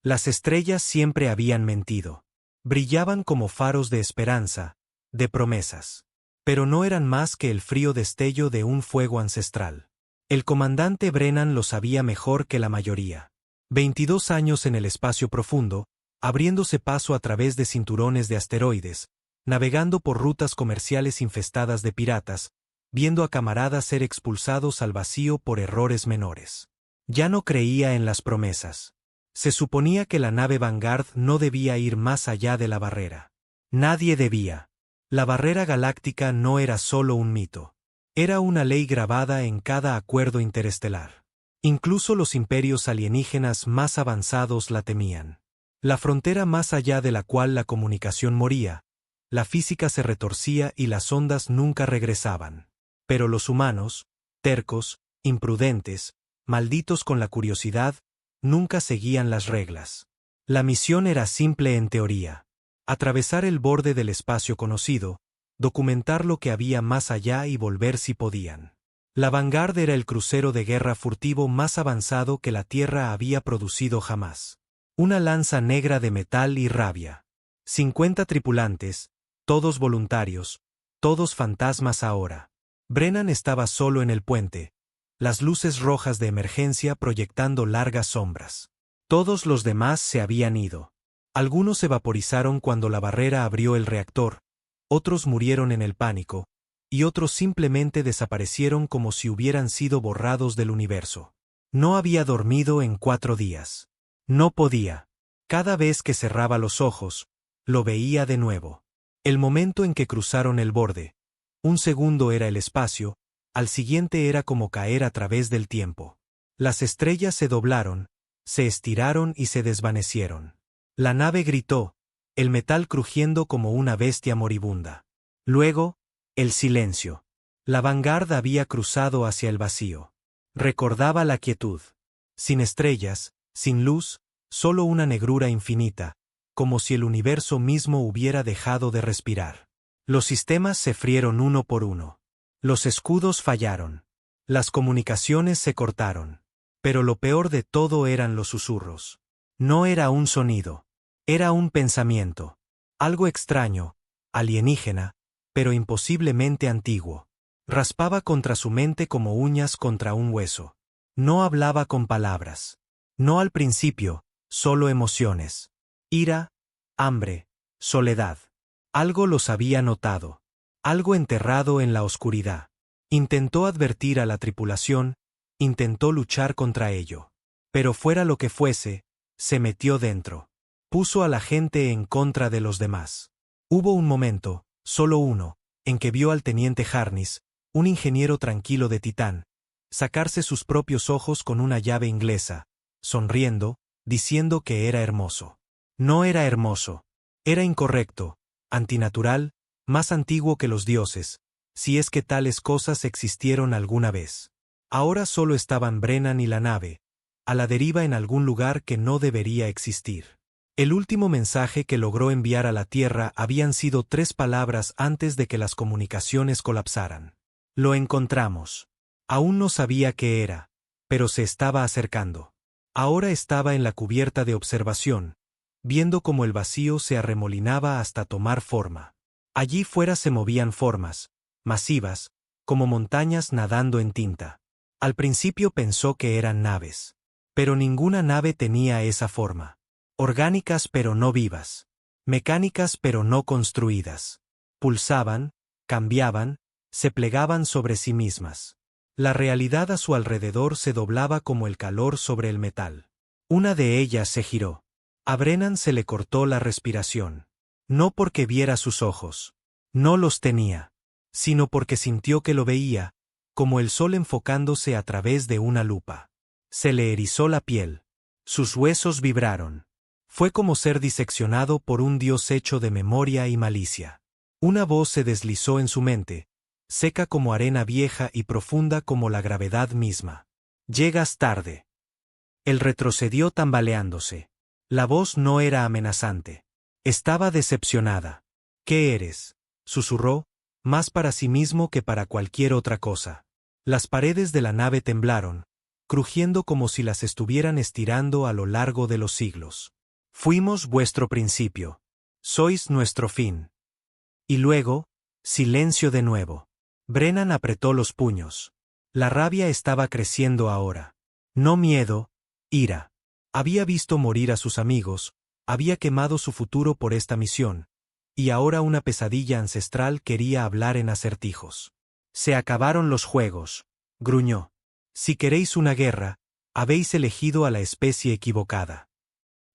Las estrellas siempre habían mentido. Brillaban como faros de esperanza, de promesas. Pero no eran más que el frío destello de un fuego ancestral. El comandante Brennan lo sabía mejor que la mayoría. 22 años en el espacio profundo, abriéndose paso a través de cinturones de asteroides, navegando por rutas comerciales infestadas de piratas, viendo a camaradas ser expulsados al vacío por errores menores. Ya no creía en las promesas. Se suponía que la nave Vanguard no debía ir más allá de la barrera. Nadie debía. La barrera galáctica no era solo un mito. Era una ley grabada en cada acuerdo interestelar. Incluso los imperios alienígenas más avanzados la temían. La frontera más allá de la cual la comunicación moría, la física se retorcía y las ondas nunca regresaban. Pero los humanos, tercos, imprudentes, malditos con la curiosidad, nunca seguían las reglas. La misión era simple en teoría: atravesar el borde del espacio conocido, documentar lo que había más allá y volver si podían. La Vanguard era el crucero de guerra furtivo más avanzado que la Tierra había producido jamás. Una lanza negra de metal y rabia. 50 tripulantes, todos voluntarios, todos fantasmas ahora. Brennan estaba solo en el puente, las luces rojas de emergencia proyectando largas sombras. Todos los demás se habían ido. Algunos se vaporizaron cuando la barrera abrió el reactor, otros murieron en el pánico, y otros simplemente desaparecieron como si hubieran sido borrados del universo. No había dormido en 4 días. No podía. Cada vez que cerraba los ojos, lo veía de nuevo. El momento en que cruzaron el borde. Un segundo era el espacio, al siguiente era como caer a través del tiempo. Las estrellas se doblaron, se estiraron y se desvanecieron. La nave gritó, el metal crujiendo como una bestia moribunda. Luego, el silencio. La Vanguard había cruzado hacia el vacío. Recordaba la quietud. Sin estrellas, sin luz, solo una negrura infinita, como si el universo mismo hubiera dejado de respirar. Los sistemas se frieron uno por uno. Los escudos fallaron. Las comunicaciones se cortaron. Pero lo peor de todo eran los susurros. No era un sonido. Era un pensamiento. Algo extraño, alienígena, pero imposiblemente antiguo. Raspaba contra su mente como uñas contra un hueso. No hablaba con palabras. No al principio, solo emociones. Ira, hambre, soledad. Algo los había notado. Algo enterrado en la oscuridad. Intentó advertir a la tripulación, intentó luchar contra ello. Pero fuera lo que fuese, se metió dentro. Puso a la gente en contra de los demás. Hubo un momento, solo uno, en que vio al teniente Harness, un ingeniero tranquilo de Titán, sacarse sus propios ojos con una llave inglesa, sonriendo, diciendo que era hermoso. No era hermoso. Era incorrecto, antinatural, más antiguo que los dioses, si es que tales cosas existieron alguna vez. Ahora solo estaban Brennan y la nave, a la deriva en algún lugar que no debería existir. El último mensaje que logró enviar a la Tierra habían sido 3 palabras antes de que las comunicaciones colapsaran. Lo encontramos. Aún no sabía qué era, pero se estaba acercando. Ahora estaba en la cubierta de observación, viendo cómo el vacío se arremolinaba hasta tomar forma. Allí fuera se movían formas, masivas, como montañas nadando en tinta. Al principio pensó que eran naves. Pero ninguna nave tenía esa forma. Orgánicas pero no vivas. Mecánicas pero no construidas. Pulsaban, cambiaban, se plegaban sobre sí mismas. La realidad a su alrededor se doblaba como el calor sobre el metal. Una de ellas se giró. A Brennan se le cortó la respiración. No porque viera sus ojos. No los tenía. Sino porque sintió que lo veía, como el sol enfocándose a través de una lupa. Se le erizó la piel. Sus huesos vibraron. Fue como ser diseccionado por un dios hecho de memoria y malicia. Una voz se deslizó en su mente, seca como arena vieja y profunda como la gravedad misma. Llegas tarde. Él retrocedió tambaleándose. La voz no era amenazante. Estaba decepcionada. ¿Qué eres?, susurró, más para sí mismo que para cualquier otra cosa. Las paredes de la nave temblaron, crujiendo como si las estuvieran estirando a lo largo de los siglos. Fuimos vuestro principio. Sois nuestro fin. Y luego, silencio de nuevo. Brennan apretó los puños. La rabia estaba creciendo ahora. No miedo, ira. Había visto morir a sus amigos, había quemado su futuro por esta misión, y ahora una pesadilla ancestral quería hablar en acertijos. Se acabaron los juegos, gruñó. Si queréis una guerra, habéis elegido a la especie equivocada.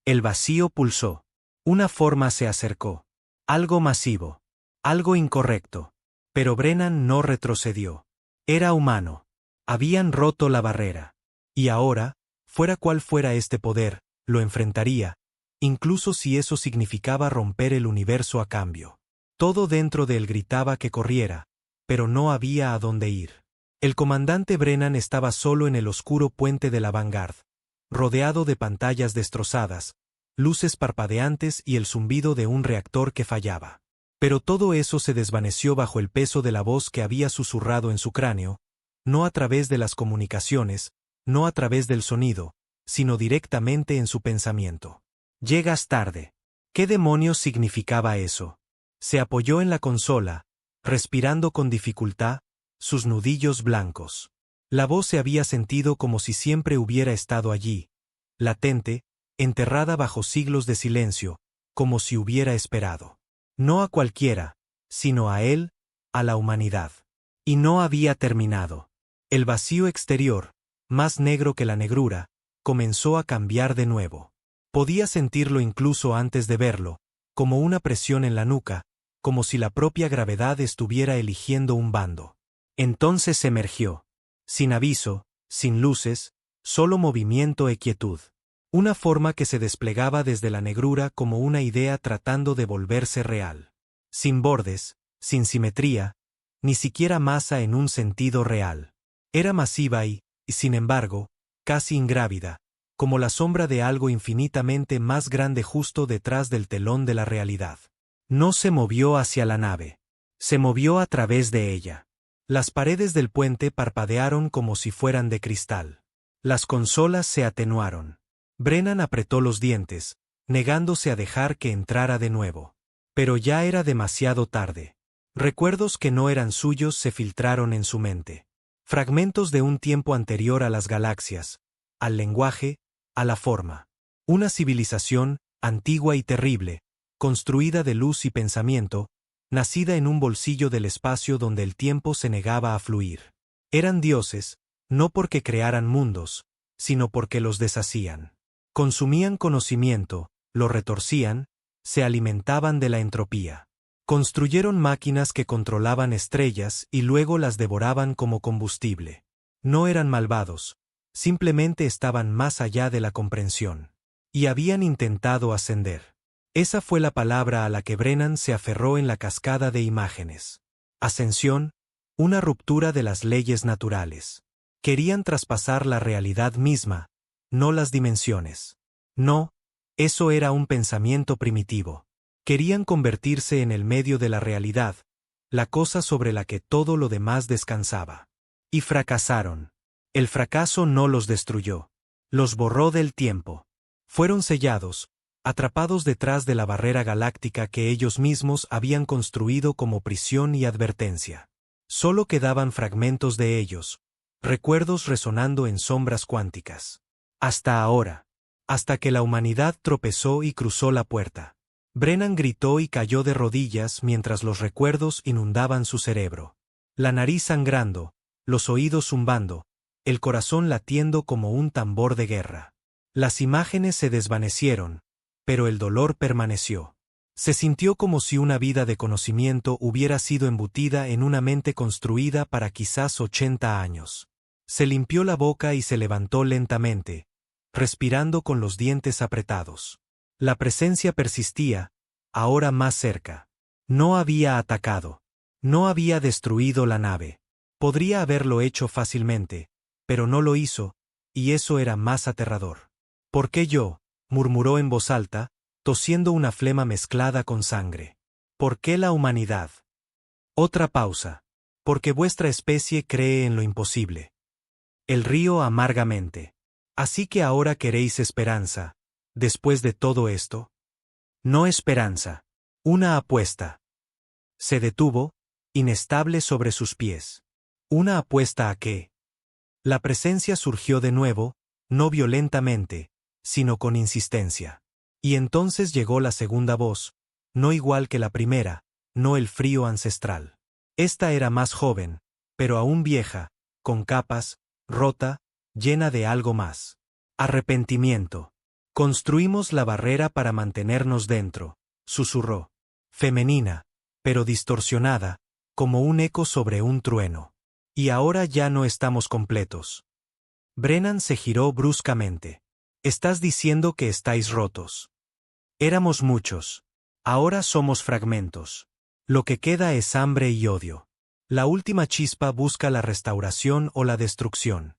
El vacío pulsó. Una forma se acercó. Algo masivo. Algo incorrecto. Pero Brennan no retrocedió. Era humano. Habían roto la barrera. Y ahora, fuera cual fuera este poder, lo enfrentaría, incluso si eso significaba romper el universo a cambio. Todo dentro de él gritaba que corriera, pero no había a dónde ir. El comandante Brennan estaba solo en el oscuro puente de la Vanguard, rodeado de pantallas destrozadas, luces parpadeantes y el zumbido de un reactor que fallaba. Pero todo eso se desvaneció bajo el peso de la voz que había susurrado en su cráneo, no a través de las comunicaciones, no a través del sonido, sino directamente en su pensamiento. Llegas tarde. ¿Qué demonios significaba eso? Se apoyó en la consola, respirando con dificultad, sus nudillos blancos. La voz se había sentido como si siempre hubiera estado allí, latente, enterrada bajo siglos de silencio, como si hubiera esperado. No a cualquiera, sino a él, a la humanidad. Y no había terminado. El vacío exterior, más negro que la negrura, comenzó a cambiar de nuevo. Podía sentirlo incluso antes de verlo, como una presión en la nuca, como si la propia gravedad estuviera eligiendo un bando. Entonces emergió. Sin aviso, sin luces, solo movimiento e quietud. Una forma que se desplegaba desde la negrura como una idea tratando de volverse real. Sin bordes, sin simetría, ni siquiera masa en un sentido real. Era masiva y, sin embargo, casi ingrávida, como la sombra de algo infinitamente más grande justo detrás del telón de la realidad. No se movió hacia la nave. Se movió a través de ella. Las paredes del puente parpadearon como si fueran de cristal. Las consolas se atenuaron. Brennan apretó los dientes, negándose a dejar que entrara de nuevo. Pero ya era demasiado tarde. Recuerdos que no eran suyos se filtraron en su mente. Fragmentos de un tiempo anterior a las galaxias, al lenguaje, a la forma. Una civilización, antigua y terrible, construida de luz y pensamiento, nacida en un bolsillo del espacio donde el tiempo se negaba a fluir. Eran dioses, no porque crearan mundos, sino porque los deshacían. Consumían conocimiento, lo retorcían, se alimentaban de la entropía. Construyeron máquinas que controlaban estrellas y luego las devoraban como combustible. No eran malvados, simplemente estaban más allá de la comprensión. Y habían intentado ascender. Esa fue la palabra a la que Brennan se aferró en la cascada de imágenes. Ascensión, una ruptura de las leyes naturales. Querían traspasar la realidad misma, no las dimensiones. No, eso era un pensamiento primitivo. Querían convertirse en el medio de la realidad, la cosa sobre la que todo lo demás descansaba. Y fracasaron. El fracaso no los destruyó. Los borró del tiempo. Fueron sellados, atrapados detrás de la barrera galáctica que ellos mismos habían construido como prisión y advertencia. Solo quedaban fragmentos de ellos, recuerdos resonando en sombras cuánticas. Hasta ahora. Hasta que la humanidad tropezó y cruzó la puerta. Brennan gritó y cayó de rodillas mientras los recuerdos inundaban su cerebro. La nariz sangrando, los oídos zumbando, el corazón latiendo como un tambor de guerra. Las imágenes se desvanecieron, pero el dolor permaneció. Se sintió como si una vida de conocimiento hubiera sido embutida en una mente construida para quizás 80 años. Se limpió la boca y se levantó lentamente, respirando con los dientes apretados. La presencia persistía, ahora más cerca. No había atacado. No había destruido la nave. Podría haberlo hecho fácilmente, pero no lo hizo, y eso era más aterrador. ¿Por qué yo?, murmuró en voz alta, tosiendo una flema mezclada con sangre. ¿Por qué la humanidad? Otra pausa. Porque vuestra especie cree en lo imposible. El río amargamente. Así que ahora queréis esperanza, después de todo esto. No esperanza. Una apuesta. Se detuvo, inestable sobre sus pies. ¿Una apuesta a qué? La presencia surgió de nuevo, no violentamente, sino con insistencia. Y entonces llegó la segunda voz, no igual que la primera, no el frío ancestral. Esta era más joven, pero aún vieja, con capas, rota, llena de algo más. Arrepentimiento. Construimos la barrera para mantenernos dentro, susurró. Femenina, pero distorsionada, como un eco sobre un trueno. Y ahora ya no estamos completos. Brennan se giró bruscamente. Estás diciendo que estáis rotos. Éramos muchos. Ahora somos fragmentos. Lo que queda es hambre y odio. La última chispa busca la restauración o la destrucción.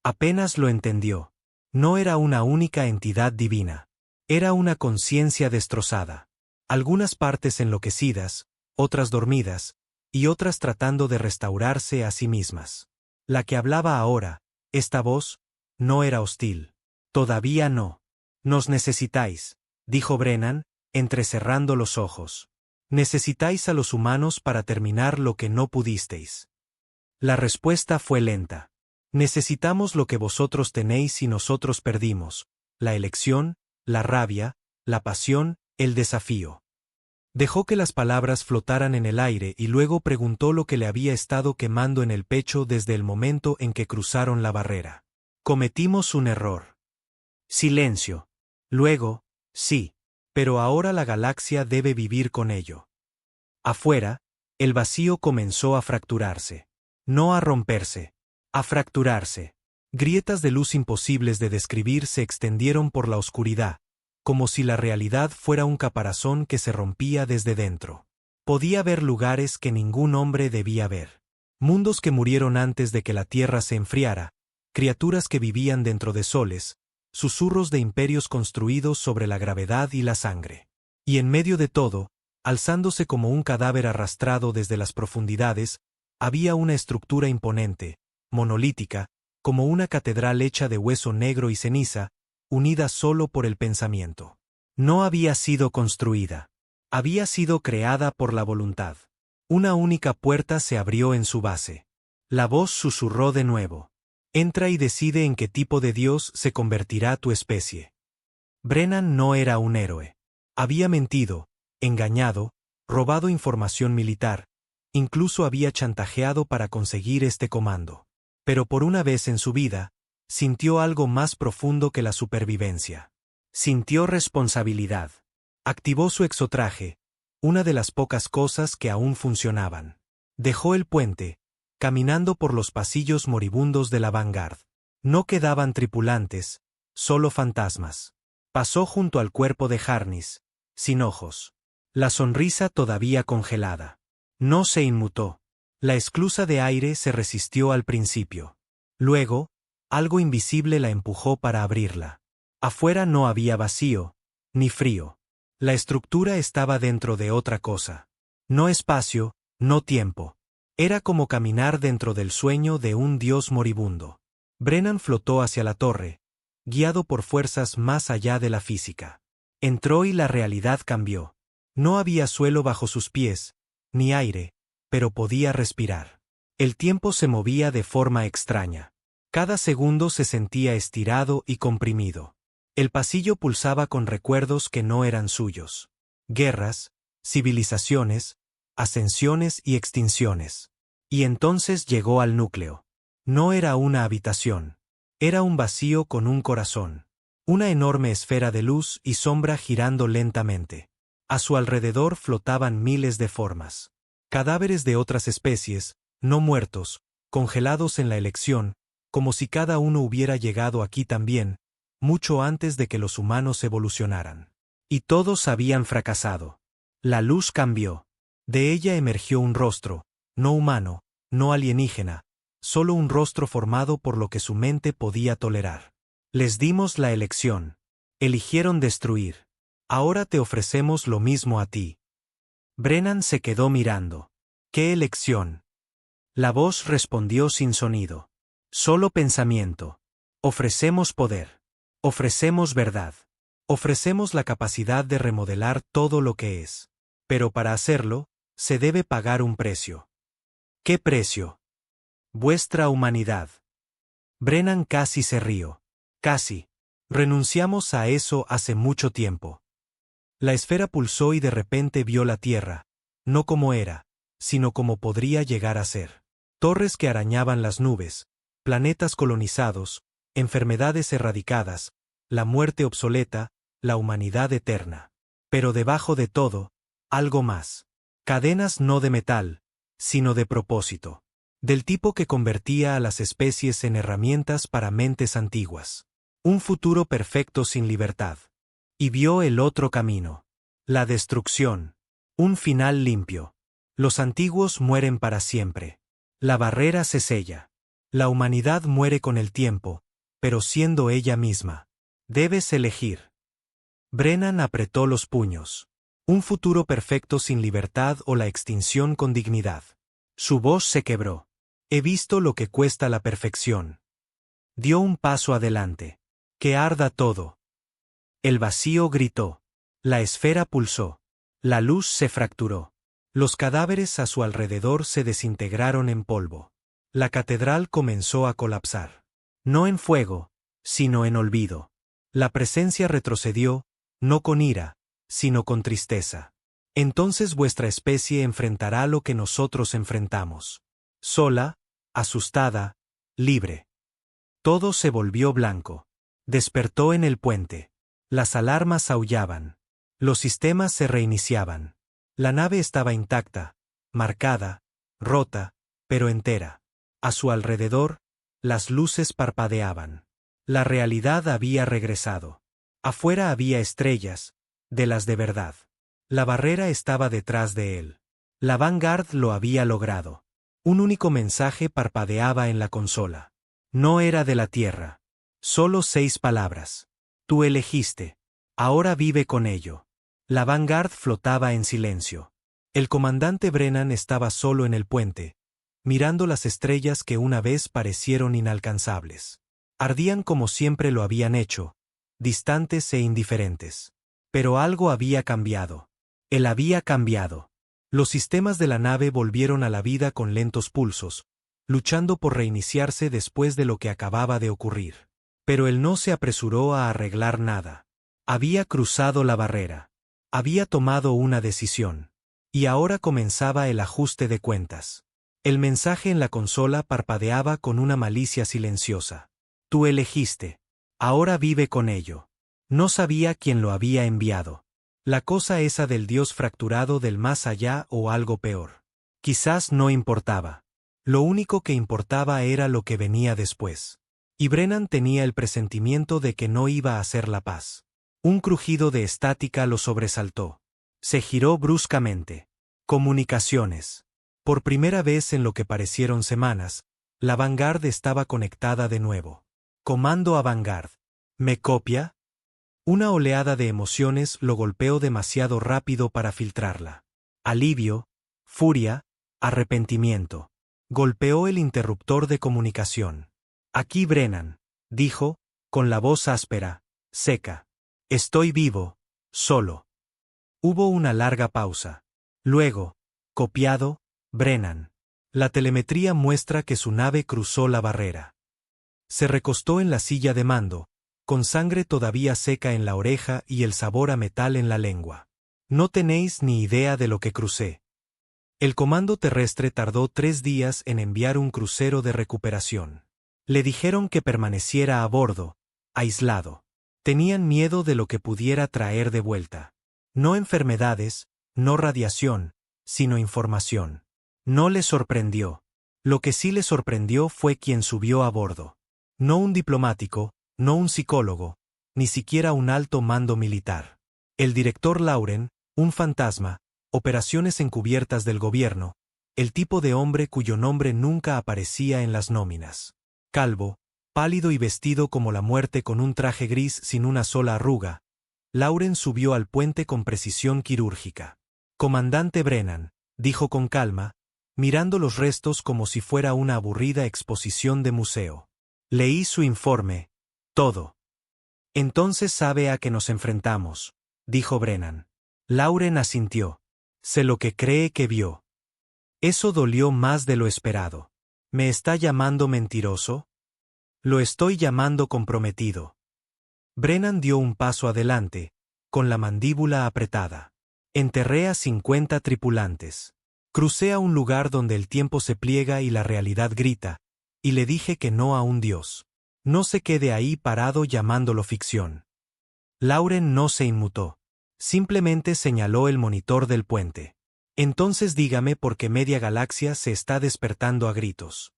Apenas lo entendió. No era una única entidad divina. Era una conciencia destrozada. Algunas partes enloquecidas, otras dormidas, y otras tratando de restaurarse a sí mismas. La que hablaba ahora, esta voz, no era hostil. Todavía no. Nos necesitáis, dijo Brennan, entrecerrando los ojos. Necesitáis a los humanos para terminar lo que no pudisteis. La respuesta fue lenta. Necesitamos lo que vosotros tenéis y nosotros perdimos, la elección, la rabia, la pasión, el desafío. Dejó que las palabras flotaran en el aire y luego preguntó lo que le había estado quemando en el pecho desde el momento en que cruzaron la barrera. Cometimos un error. Silencio. Luego, sí, pero ahora la galaxia debe vivir con ello. Afuera, el vacío comenzó a fracturarse. No a romperse, a fracturarse. Grietas de luz imposibles de describir se extendieron por la oscuridad, como si la realidad fuera un caparazón que se rompía desde dentro. Podía ver lugares que ningún hombre debía ver. Mundos que murieron antes de que la tierra se enfriara, criaturas que vivían dentro de soles, susurros de imperios construidos sobre la gravedad y la sangre. Y en medio de todo, alzándose como un cadáver arrastrado desde las profundidades, había una estructura imponente, monolítica, como una catedral hecha de hueso negro y ceniza, unida solo por el pensamiento. No había sido construida. Había sido creada por la voluntad. Una única puerta se abrió en su base. La voz susurró de nuevo. Entra y decide en qué tipo de Dios se convertirá tu especie. Brennan no era un héroe. Había mentido, engañado, robado información militar, incluso había chantajeado para conseguir este comando. Pero por una vez en su vida, sintió algo más profundo que la supervivencia. Sintió responsabilidad. Activó su exotraje, una de las pocas cosas que aún funcionaban. Dejó el puente, caminando por los pasillos moribundos de la Vanguard. No quedaban tripulantes, solo fantasmas. Pasó junto al cuerpo de Harnis, sin ojos. La sonrisa todavía congelada. No se inmutó. La esclusa de aire se resistió al principio. Luego, algo invisible la empujó para abrirla. Afuera no había vacío, ni frío. La estructura estaba dentro de otra cosa. No espacio, no tiempo. Era como caminar dentro del sueño de un dios moribundo. Brennan flotó hacia la torre, guiado por fuerzas más allá de la física. Entró y la realidad cambió. No había suelo bajo sus pies, ni aire, pero podía respirar. El tiempo se movía de forma extraña. Cada segundo se sentía estirado y comprimido. El pasillo pulsaba con recuerdos que no eran suyos. Guerras, civilizaciones, ascensiones y extinciones. Y entonces llegó al núcleo. No era una habitación. Era un vacío con un corazón. Una enorme esfera de luz y sombra girando lentamente. A su alrededor flotaban miles de formas. Cadáveres de otras especies, no muertos, congelados en la elección, como si cada uno hubiera llegado aquí también, mucho antes de que los humanos evolucionaran. Y todos habían fracasado. La luz cambió. De ella emergió un rostro, no humano, no alienígena, solo un rostro formado por lo que su mente podía tolerar. Les dimos la elección. Eligieron destruir. Ahora te ofrecemos lo mismo a ti. Brennan se quedó mirando. ¿Qué elección? La voz respondió sin sonido. Solo pensamiento. Ofrecemos poder. Ofrecemos verdad. Ofrecemos la capacidad de remodelar todo lo que es. Pero para hacerlo, se debe pagar un precio. ¿Qué precio? Vuestra humanidad. Brennan casi se rió. Casi. Renunciamos a eso hace mucho tiempo. La esfera pulsó y de repente vio la Tierra, no como era, sino como podría llegar a ser. Torres que arañaban las nubes, planetas colonizados, enfermedades erradicadas, la muerte obsoleta, la humanidad eterna. Pero debajo de todo, algo más. Cadenas no de metal, sino de propósito. Del tipo que convertía a las especies en herramientas para mentes antiguas. Un futuro perfecto sin libertad. Y vio el otro camino. La destrucción. Un final limpio. Los antiguos mueren para siempre. La barrera se sella. La humanidad muere con el tiempo, pero siendo ella misma. Debes elegir. Brennan apretó los puños. Un futuro perfecto sin libertad o la extinción con dignidad. Su voz se quebró. He visto lo que cuesta la perfección. Dio un paso adelante. Que arda todo. El vacío gritó. La esfera pulsó. La luz se fracturó. Los cadáveres a su alrededor se desintegraron en polvo. La catedral comenzó a colapsar. No en fuego, sino en olvido. La presencia retrocedió, no con ira, sino con tristeza. Entonces vuestra especie enfrentará lo que nosotros enfrentamos. Sola, asustada, libre. Todo se volvió blanco. Despertó en el puente. Las alarmas aullaban. Los sistemas se reiniciaban. La nave estaba intacta, marcada, rota, pero entera. A su alrededor, las luces parpadeaban. La realidad había regresado. Afuera había estrellas, de las de verdad. La barrera estaba detrás de él. La Vanguard lo había logrado. Un único mensaje parpadeaba en la consola. No era de la Tierra. Solo 6 palabras. Tú elegiste. Ahora vive con ello. La Vanguard flotaba en silencio. El comandante Brennan estaba solo en el puente, mirando las estrellas que una vez parecieron inalcanzables. Ardían como siempre lo habían hecho, distantes e indiferentes. Pero algo había cambiado. Él había cambiado. Los sistemas de la nave volvieron a la vida con lentos pulsos, luchando por reiniciarse después de lo que acababa de ocurrir. Pero él no se apresuró a arreglar nada. Había cruzado la barrera. Había tomado una decisión. Y ahora comenzaba el ajuste de cuentas. El mensaje en la consola parpadeaba con una malicia silenciosa. Tú elegiste. Ahora vive con ello. No sabía quién lo había enviado. La cosa esa del dios fracturado del más allá o algo peor. Quizás no importaba. Lo único que importaba era lo que venía después. Y Brennan tenía el presentimiento de que no iba a hacer la paz. Un crujido de estática lo sobresaltó. Se giró bruscamente. Comunicaciones. Por primera vez en lo que parecieron semanas, la Vanguard estaba conectada de nuevo. Comando a Vanguard. ¿Me copia? Una oleada de emociones lo golpeó demasiado rápido para filtrarla. Alivio, furia, arrepentimiento. Golpeó el interruptor de comunicación. Aquí Brennan, dijo, con la voz áspera, seca. Estoy vivo, solo. Hubo una larga pausa. Luego, copiado, Brennan. La telemetría muestra que su nave cruzó la barrera. Se recostó en la silla de mando, con sangre todavía seca en la oreja y el sabor a metal en la lengua. No tenéis ni idea de lo que crucé. El comando terrestre tardó 3 días en enviar un crucero de recuperación. Le dijeron que permaneciera a bordo, aislado. Tenían miedo de lo que pudiera traer de vuelta. No enfermedades, no radiación, sino información. No le sorprendió. Lo que sí le sorprendió fue quien subió a bordo. No un diplomático, no un psicólogo, ni siquiera un alto mando militar. El director Lauren, un fantasma, operaciones encubiertas del gobierno, el tipo de hombre cuyo nombre nunca aparecía en las nóminas. Calvo, pálido y vestido como la muerte con un traje gris sin una sola arruga, Lauren subió al puente con precisión quirúrgica. Comandante Brennan, dijo con calma, mirando los restos como si fuera una aburrida exposición de museo. Leí su informe. Todo. Entonces sabe a qué nos enfrentamos, dijo Brennan. Lauren asintió. Sé lo que cree que vio. Eso dolió más de lo esperado. ¿Me está llamando mentiroso? Lo estoy llamando comprometido. Brennan dio un paso adelante, con la mandíbula apretada. Enterré a 50 tripulantes. Crucé a un lugar donde el tiempo se pliega y la realidad grita, y le dije que no a un dios. No se quede ahí parado llamándolo ficción. Lauren no se inmutó. Simplemente señaló el monitor del puente. Entonces dígame por qué media galaxia se está despertando a gritos.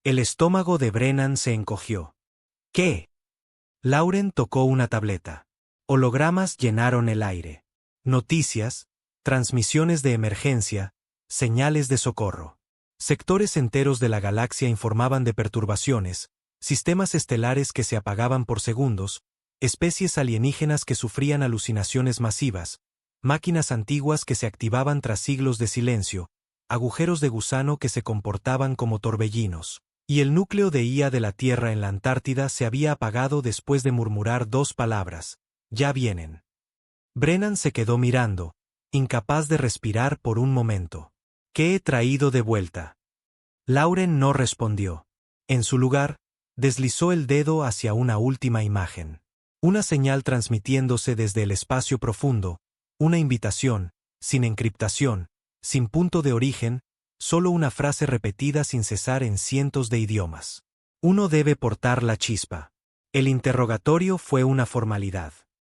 El estómago de Brennan se encogió. ¿Qué? Lauren tocó una tableta. Hologramas llenaron el aire. Noticias, transmisiones de emergencia, señales de socorro. Sectores enteros de la galaxia informaban de perturbaciones, sistemas estelares que se apagaban por segundos, especies alienígenas que sufrían alucinaciones masivas, máquinas antiguas que se activaban tras siglos de silencio, agujeros de gusano que se comportaban como torbellinos. Y el núcleo de IA de la Tierra en la Antártida se había apagado después de murmurar 2 palabras. Ya vienen. Brennan se quedó mirando, incapaz de respirar por un momento. ¿Qué he traído de vuelta? Lauren no respondió. En su lugar, deslizó el dedo hacia una última imagen. Una señal transmitiéndose desde el espacio profundo, una invitación, sin encriptación, sin punto de origen, solo una frase repetida sin cesar en cientos de idiomas. Uno debe portar la chispa. El interrogatorio fue una formalidad.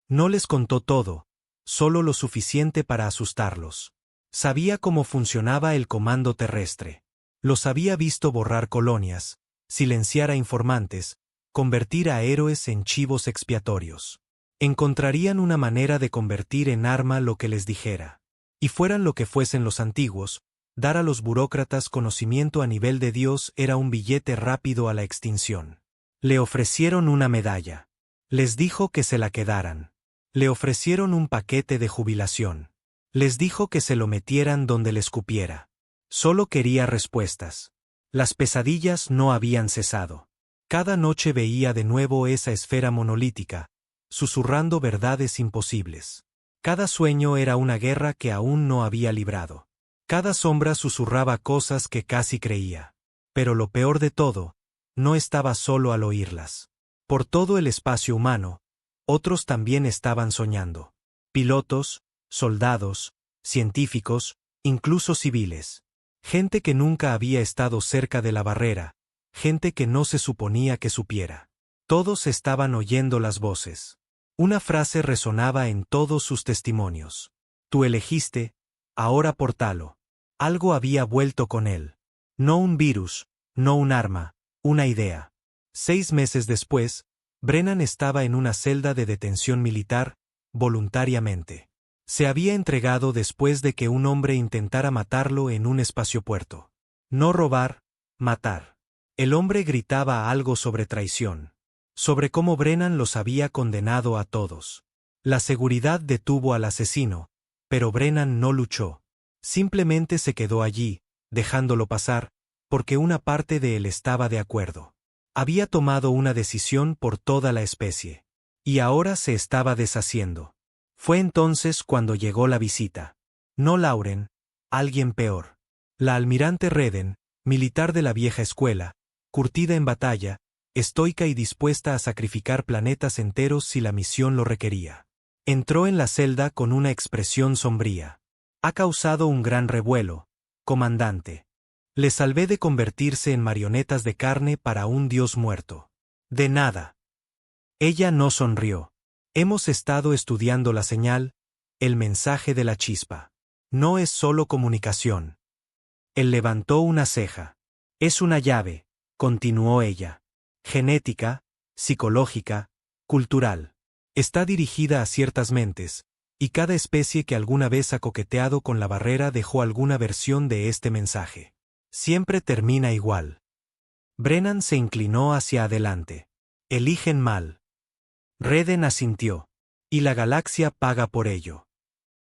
No les contó todo, solo lo suficiente para asustarlos. Sabía cómo funcionaba el comando terrestre. Los había visto borrar colonias, silenciar a informantes, convertir a héroes en chivos expiatorios. Encontrarían una manera de convertir en arma lo que les dijera. Y fueran lo que fuesen los antiguos, dar a los burócratas conocimiento a nivel de Dios era un billete rápido a la extinción. Le ofrecieron una medalla. Les dijo que se la quedaran. Le ofrecieron un paquete de jubilación. Les dijo que se lo metieran donde les cupiera. Solo quería respuestas. Las pesadillas no habían cesado. Cada noche veía de nuevo esa esfera monolítica, susurrando verdades imposibles. Cada sueño era una guerra que aún no había librado. Cada sombra susurraba cosas que casi creía. Pero lo peor de todo, no estaba solo al oírlas. Por todo el espacio humano, otros también estaban soñando. Pilotos, soldados, científicos, incluso civiles. Gente que nunca había estado cerca de la barrera, gente que no se suponía que supiera. Todos estaban oyendo las voces. Una frase resonaba en todos sus testimonios. Tú elegiste, ahora portalo. Algo había vuelto con él. No un virus, no un arma, una idea. 6 meses después, Brennan estaba en una celda de detención militar, voluntariamente. Se había entregado después de que un hombre intentara matarlo en un espaciopuerto. No robar, matar. El hombre gritaba algo sobre traición. Sobre cómo Brennan los había condenado a todos. La seguridad detuvo al asesino, pero Brennan no luchó. Simplemente se quedó allí, dejándolo pasar, porque una parte de él estaba de acuerdo. Había tomado una decisión por toda la especie. Y ahora se estaba deshaciendo. Fue entonces cuando llegó la visita. No Lauren, alguien peor. La almirante Redden, militar de la vieja escuela, curtida en batalla, estoica y dispuesta a sacrificar planetas enteros si la misión lo requería. Entró en la celda con una expresión sombría. Ha causado un gran revuelo, comandante. Le salvé de convertirse en marionetas de carne para un dios muerto. De nada. Ella no sonrió. Hemos estado estudiando la señal, el mensaje de la chispa. No es solo comunicación. Él levantó una ceja. Es una llave, continuó ella. Genética, psicológica, cultural. Está dirigida a ciertas mentes, y cada especie que alguna vez ha coqueteado con la barrera dejó alguna versión de este mensaje. Siempre termina igual. Brennan se inclinó hacia adelante. Eligen mal. Redden asintió. Y la galaxia paga por ello.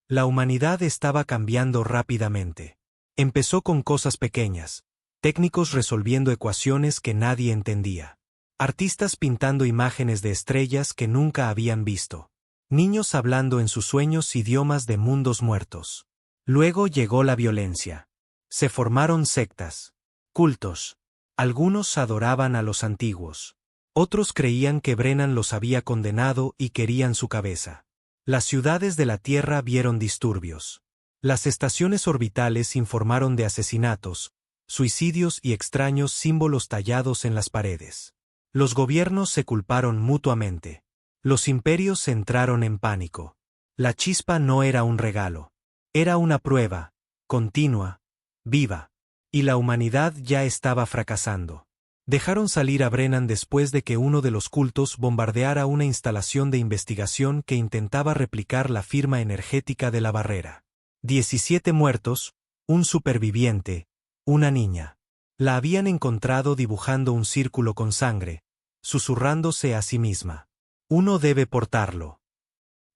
La humanidad estaba cambiando rápidamente. Empezó con cosas pequeñas, técnicos resolviendo ecuaciones que nadie entendía, artistas pintando imágenes de estrellas que nunca habían visto, niños hablando en sus sueños idiomas de mundos muertos. Luego llegó la violencia. Se formaron sectas, cultos. Algunos adoraban a los antiguos. Otros creían que Brennan los había condenado y querían su cabeza. Las ciudades de la Tierra vieron disturbios. Las estaciones orbitales informaron de asesinatos, suicidios y extraños símbolos tallados en las paredes. Los gobiernos se culparon mutuamente. Los imperios entraron en pánico. La chispa no era un regalo. Era una prueba, continua, viva. Y la humanidad ya estaba fracasando. Dejaron salir a Brennan después de que uno de los cultos bombardeara una instalación de investigación que intentaba replicar la firma energética de la barrera. 17 muertos, un superviviente, una niña. La habían encontrado dibujando un círculo con sangre, susurrándose a sí misma. Uno debe portarlo.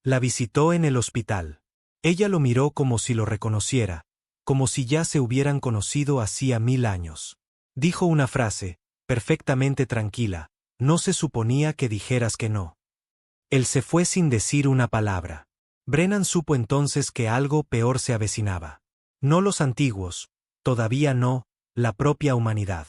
La visitó en el hospital. Ella lo miró como si lo reconociera, como si ya se hubieran conocido hacía 1000 años. Dijo una frase, perfectamente tranquila, no se suponía que dijeras que no. Él se fue sin decir una palabra. Brennan supo entonces que algo peor se avecinaba. No los antiguos, todavía no, la propia humanidad.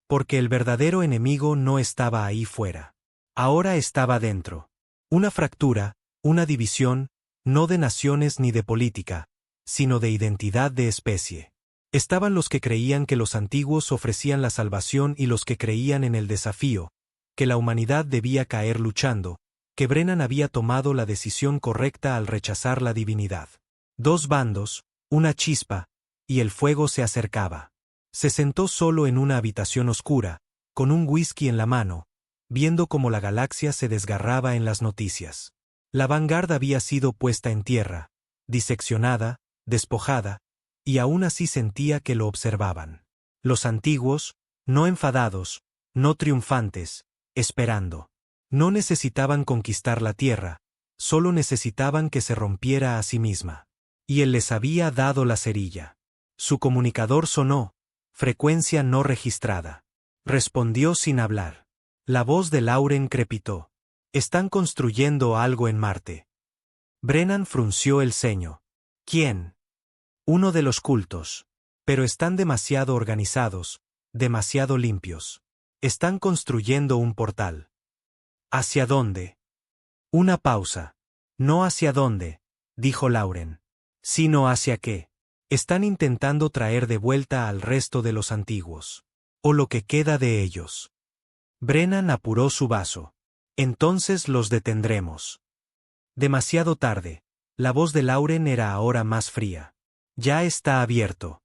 Porque el verdadero enemigo no estaba ahí fuera. Ahora estaba dentro. Una fractura, una división, no de naciones ni de política, sino de identidad de especie. Estaban los que creían que los antiguos ofrecían la salvación y los que creían en el desafío, que la humanidad debía caer luchando, que Brennan había tomado la decisión correcta al rechazar la divinidad. Dos bandos, una chispa, y el fuego se acercaba. Se sentó solo en una habitación oscura, con un whisky en la mano, viendo cómo la galaxia se desgarraba en las noticias. La Vanguard había sido puesta en tierra, diseccionada, despojada, y aún así sentía que lo observaban. Los antiguos, no enfadados, no triunfantes, esperando. No necesitaban conquistar la tierra, solo necesitaban que se rompiera a sí misma. Y él les había dado la cerilla. Su comunicador sonó, frecuencia no registrada. Respondió sin hablar. La voz de Lauren crepitó. Están construyendo algo en Marte. Brennan frunció el ceño. ¿Quién? Uno de los cultos. Pero están demasiado organizados, demasiado limpios. Están construyendo un portal. ¿Hacia dónde? Una pausa. No hacia dónde, dijo Lauren. Sino hacia qué. Están intentando traer de vuelta al resto de los antiguos. O lo que queda de ellos. Brennan apuró su vaso. Entonces los detendremos. Demasiado tarde. La voz de Lauren era ahora más fría. Ya está abierto.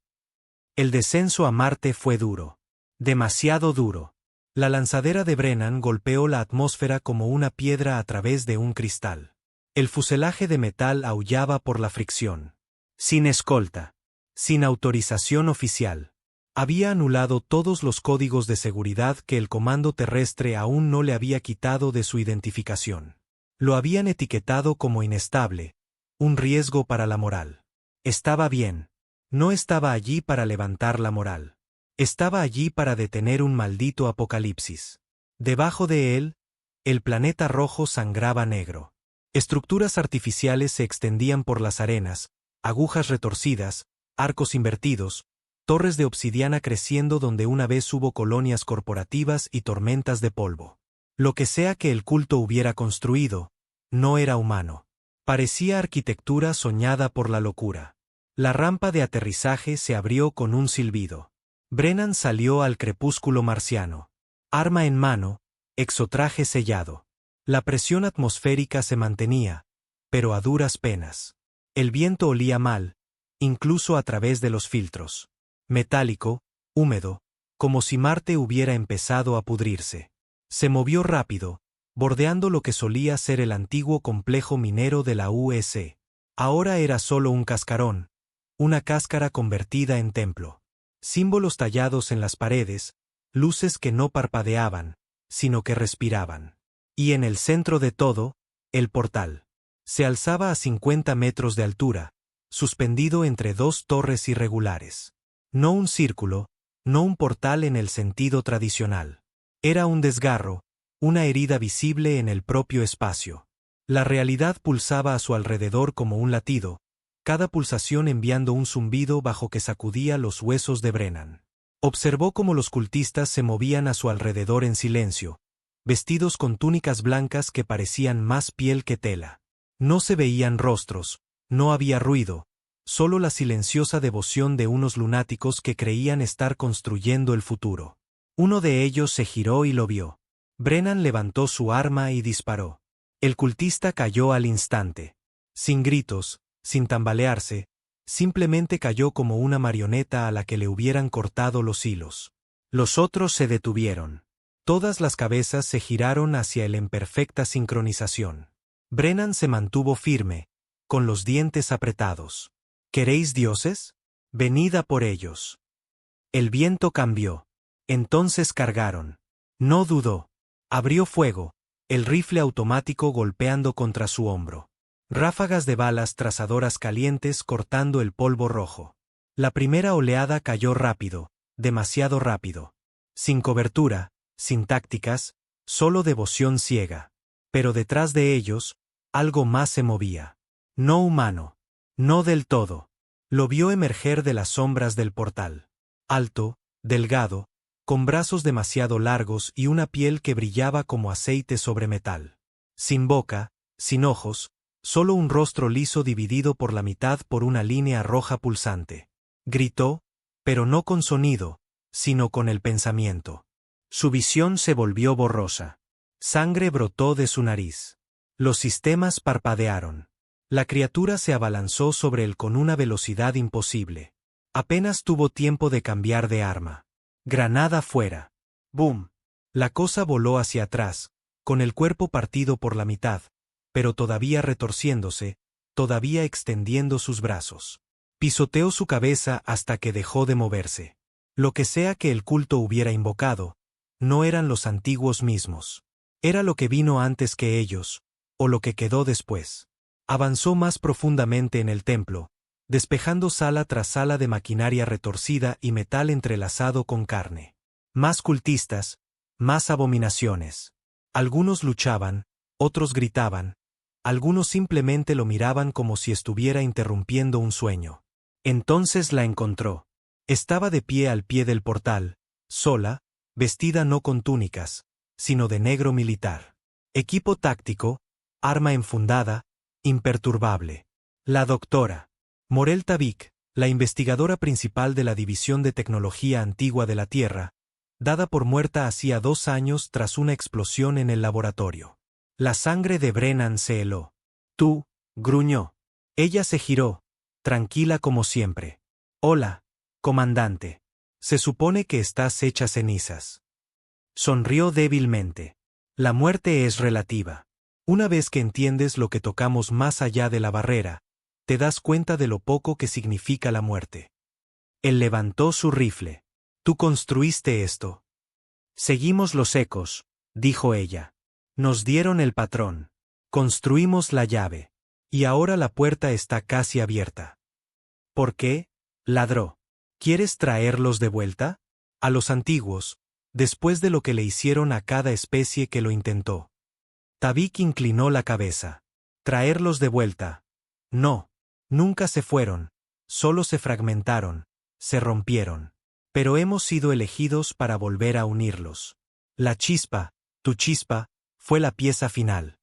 El descenso a Marte fue duro. Demasiado duro. La lanzadera de Brennan golpeó la atmósfera como una piedra a través de un cristal. El fuselaje de metal aullaba por la fricción. Sin escolta. Sin autorización oficial. Había anulado todos los códigos de seguridad que el comando terrestre aún no le había quitado de su identificación. Lo habían etiquetado como inestable, un riesgo para la moral. Estaba bien. No estaba allí para levantar la moral. Estaba allí para detener un maldito apocalipsis. Debajo de él, el planeta rojo sangraba negro. Estructuras artificiales se extendían por las arenas, agujas retorcidas, arcos invertidos, torres de obsidiana creciendo donde una vez hubo colonias corporativas y tormentas de polvo. Lo que sea que el culto hubiera construido, no era humano. Parecía arquitectura soñada por la locura. La rampa de aterrizaje se abrió con un silbido. Brennan salió al crepúsculo marciano. Arma en mano, exotraje sellado. La presión atmosférica se mantenía, pero a duras penas. El viento olía mal, incluso a través de los filtros. Metálico, húmedo, como si Marte hubiera empezado a pudrirse. Se movió rápido, bordeando lo que solía ser el antiguo complejo minero de la UEC. Ahora era solo un cascarón, una cáscara convertida en templo. Símbolos tallados en las paredes, luces que no parpadeaban, sino que respiraban. Y en el centro de todo, el portal. Se alzaba a 50 metros de altura, suspendido entre dos torres irregulares. No un círculo, no un portal en el sentido tradicional. Era un desgarro, una herida visible en el propio espacio. La realidad pulsaba a su alrededor como un latido, cada pulsación enviando un zumbido bajo que sacudía los huesos de Brennan. Observó cómo los cultistas se movían a su alrededor en silencio, vestidos con túnicas blancas que parecían más piel que tela. No se veían rostros, no había ruido, solo la silenciosa devoción de unos lunáticos que creían estar construyendo el futuro. Uno de ellos se giró y lo vio. Brennan levantó su arma y disparó. El cultista cayó al instante. Sin gritos, sin tambalearse, simplemente cayó como una marioneta a la que le hubieran cortado los hilos. Los otros se detuvieron. Todas las cabezas se giraron hacia él en perfecta sincronización. Brennan se mantuvo firme, con los dientes apretados. ¿Queréis dioses? Venid a por ellos. El viento cambió. Entonces cargaron. No dudó. Abrió fuego, el rifle automático golpeando contra su hombro. Ráfagas de balas trazadoras calientes cortando el polvo rojo. La primera oleada cayó rápido, demasiado rápido. Sin cobertura, sin tácticas, solo devoción ciega. Pero detrás de ellos, algo más se movía. No humano. No del todo. Lo vio emerger de las sombras del portal. Alto, delgado, con brazos demasiado largos y una piel que brillaba como aceite sobre metal. Sin boca, sin ojos, solo un rostro liso dividido por la mitad por una línea roja pulsante. Gritó, pero no con sonido, sino con el pensamiento. Su visión se volvió borrosa. Sangre brotó de su nariz. Los sistemas parpadearon. La criatura se abalanzó sobre él con una velocidad imposible. Apenas tuvo tiempo de cambiar de arma. Granada fuera. ¡Bum! La cosa voló hacia atrás, con el cuerpo partido por la mitad, pero todavía retorciéndose, todavía extendiendo sus brazos. Pisoteó su cabeza hasta que dejó de moverse. Lo que sea que el culto hubiera invocado, no eran los antiguos mismos. Era lo que vino antes que ellos, o lo que quedó después. Avanzó más profundamente en el templo, despejando sala tras sala de maquinaria retorcida y metal entrelazado con carne. Más cultistas, más abominaciones. Algunos luchaban, otros gritaban, algunos simplemente lo miraban como si estuviera interrumpiendo un sueño. Entonces la encontró. Estaba de pie al pie del portal, sola, vestida no con túnicas, sino de negro militar. Equipo táctico, arma enfundada, imperturbable. La doctora Morel Tavik, la investigadora principal de la División de Tecnología Antigua de la Tierra, dada por muerta hacía 2 años tras una explosión en el laboratorio. La sangre de Brennan se heló. «Tú», gruñó. Ella se giró, tranquila como siempre. «Hola, comandante. Se supone que estás hecha cenizas». Sonrió débilmente. La muerte es relativa. Una vez que entiendes lo que tocamos más allá de la barrera, te das cuenta de lo poco que significa la muerte. Él levantó su rifle. «Tú construiste esto». «Seguimos los ecos», dijo ella. «Nos dieron el patrón. Construimos la llave. Y ahora la puerta está casi abierta». «¿Por qué?», ladró. «¿Quieres traerlos de vuelta? A los antiguos, después de lo que le hicieron a cada especie que lo intentó». Tavik inclinó la cabeza. «¿Traerlos de vuelta? No. Nunca se fueron, solo se fragmentaron, se rompieron. Pero hemos sido elegidos para volver a unirlos. La chispa, tu chispa, fue la pieza final».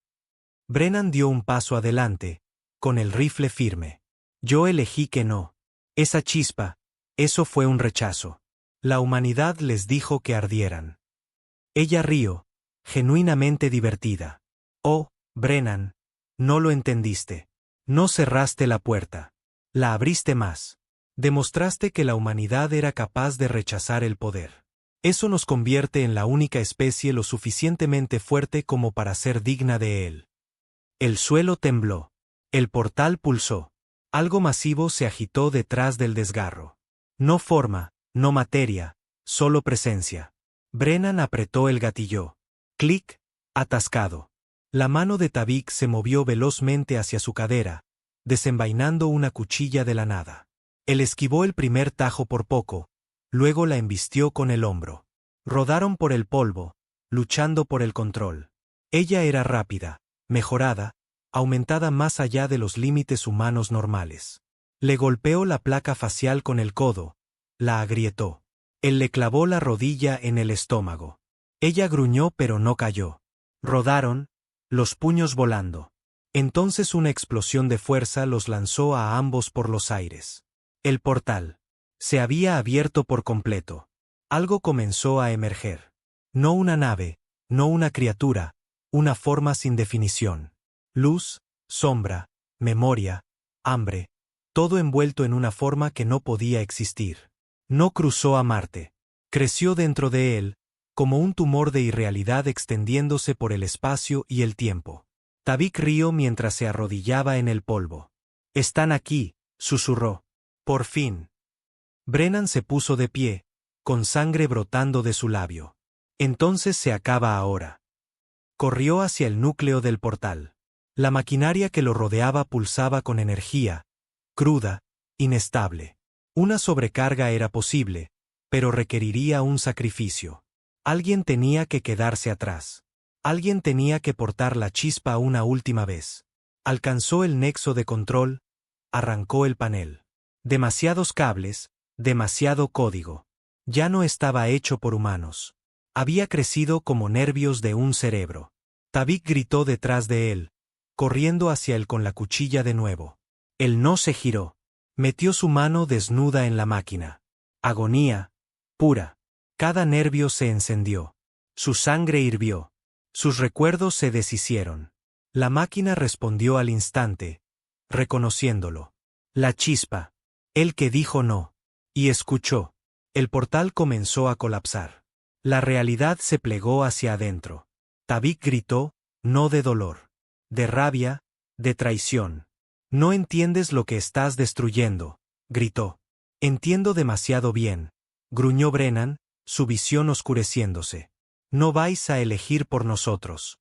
Brennan dio un paso adelante, con el rifle firme. «Yo elegí que no. Esa chispa, eso fue un rechazo. La humanidad les dijo que ardieran». Ella rió, genuinamente divertida. «Oh, Brennan, no lo entendiste. No cerraste la puerta. La abriste más. Demostraste que la humanidad era capaz de rechazar el poder. Eso nos convierte en la única especie lo suficientemente fuerte como para ser digna de él». El suelo tembló. El portal pulsó. Algo masivo se agitó detrás del desgarro. No forma, no materia, solo presencia. Brennan apretó el gatillo. Clic, atascado. La mano de Tavik se movió velozmente hacia su cadera, desenvainando una cuchilla de la nada. Él esquivó el primer tajo por poco, luego la embistió con el hombro. Rodaron por el polvo, luchando por el control. Ella era rápida, mejorada, aumentada más allá de los límites humanos normales. Le golpeó la placa facial con el codo, la agrietó. Él le clavó la rodilla en el estómago. Ella gruñó pero no cayó. Rodaron, los puños volando. Entonces una explosión de fuerza los lanzó a ambos por los aires. El portal se había abierto por completo. Algo comenzó a emerger. No una nave, no una criatura, una forma sin definición. Luz, sombra, memoria, hambre, todo envuelto en una forma que no podía existir. No cruzó a Marte. Creció dentro de él, como un tumor de irrealidad extendiéndose por el espacio y el tiempo. Tavik rió mientras se arrodillaba en el polvo. «Están aquí», susurró. Por fin. Brennan se puso de pie, con sangre brotando de su labio. Entonces se acaba ahora. Corrió hacia el núcleo del portal. La maquinaria que lo rodeaba pulsaba con energía, cruda, inestable. Una sobrecarga era posible, pero requeriría un sacrificio. Alguien tenía que quedarse atrás. Alguien tenía que portar la chispa una última vez. Alcanzó el nexo de control, arrancó el panel. Demasiados cables, demasiado código. Ya no estaba hecho por humanos. Había crecido como nervios de un cerebro. Tavik gritó detrás de él, corriendo hacia él con la cuchilla de nuevo. Él no se giró. Metió su mano desnuda en la máquina. Agonía, pura. Cada nervio se encendió. Su sangre hirvió. Sus recuerdos se deshicieron. La máquina respondió al instante, reconociéndolo. La chispa. El que dijo no. Y escuchó. El portal comenzó a colapsar. La realidad se plegó hacia adentro. Tavik gritó, no de dolor. De rabia, de traición. No entiendes lo que estás destruyendo, gritó. Entiendo demasiado bien, gruñó Brennan, su visión oscureciéndose. No vais a elegir por nosotros.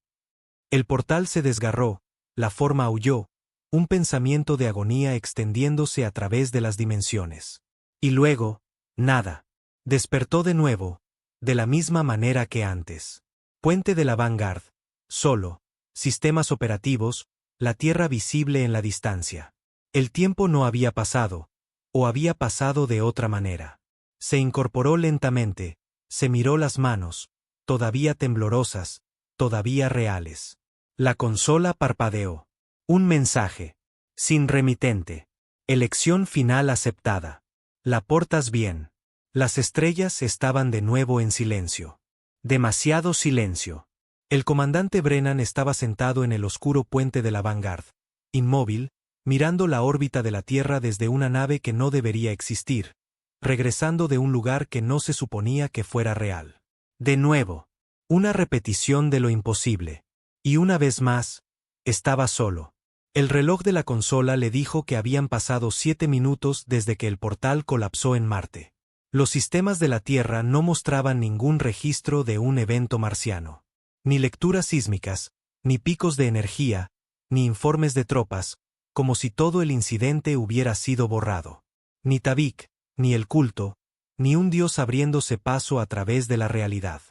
El portal se desgarró, la forma aulló, un pensamiento de agonía extendiéndose a través de las dimensiones. Y luego, nada. Despertó de nuevo, de la misma manera que antes. Puente de la Vanguard, solo, sistemas operativos, la Tierra visible en la distancia. El tiempo no había pasado, o había pasado de otra manera. Se incorporó lentamente, se miró las manos, todavía temblorosas, todavía reales. La consola parpadeó. Un mensaje. Sin remitente. Elección final aceptada. La portas bien. Las estrellas estaban de nuevo en silencio. Demasiado silencio. El comandante Brennan estaba sentado en el oscuro puente de la Vanguard, inmóvil, mirando la órbita de la Tierra desde una nave que no debería existir, regresando de un lugar que no se suponía que fuera real. De nuevo, una repetición de lo imposible. Y una vez más, estaba solo. El reloj de la consola le dijo que habían pasado 7 minutos desde que el portal colapsó en Marte. Los sistemas de la Tierra no mostraban ningún registro de un evento marciano. Ni lecturas sísmicas, ni picos de energía, ni informes de tropas, como si todo el incidente hubiera sido borrado. Ni Tavik, ni el culto, ni un dios abriéndose paso a través de la realidad.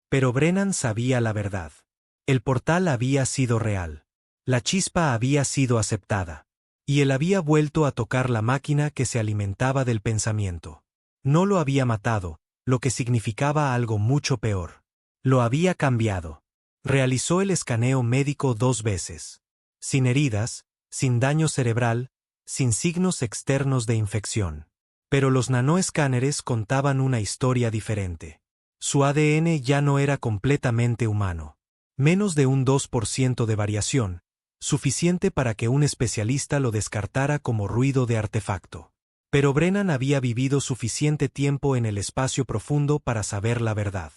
Pero Brennan sabía la verdad. El portal había sido real. La chispa había sido aceptada. Y él había vuelto a tocar la máquina que se alimentaba del pensamiento. No lo había matado, lo que significaba algo mucho peor. Lo había cambiado. Realizó el escaneo médico 2 veces. Sin heridas, sin daño cerebral, sin signos externos de infección. Pero los nanoescáneres contaban una historia diferente. Su ADN ya no era completamente humano. Menos de un 2% de variación, suficiente para que un especialista lo descartara como ruido de artefacto. Pero Brennan había vivido suficiente tiempo en el espacio profundo para saber la verdad.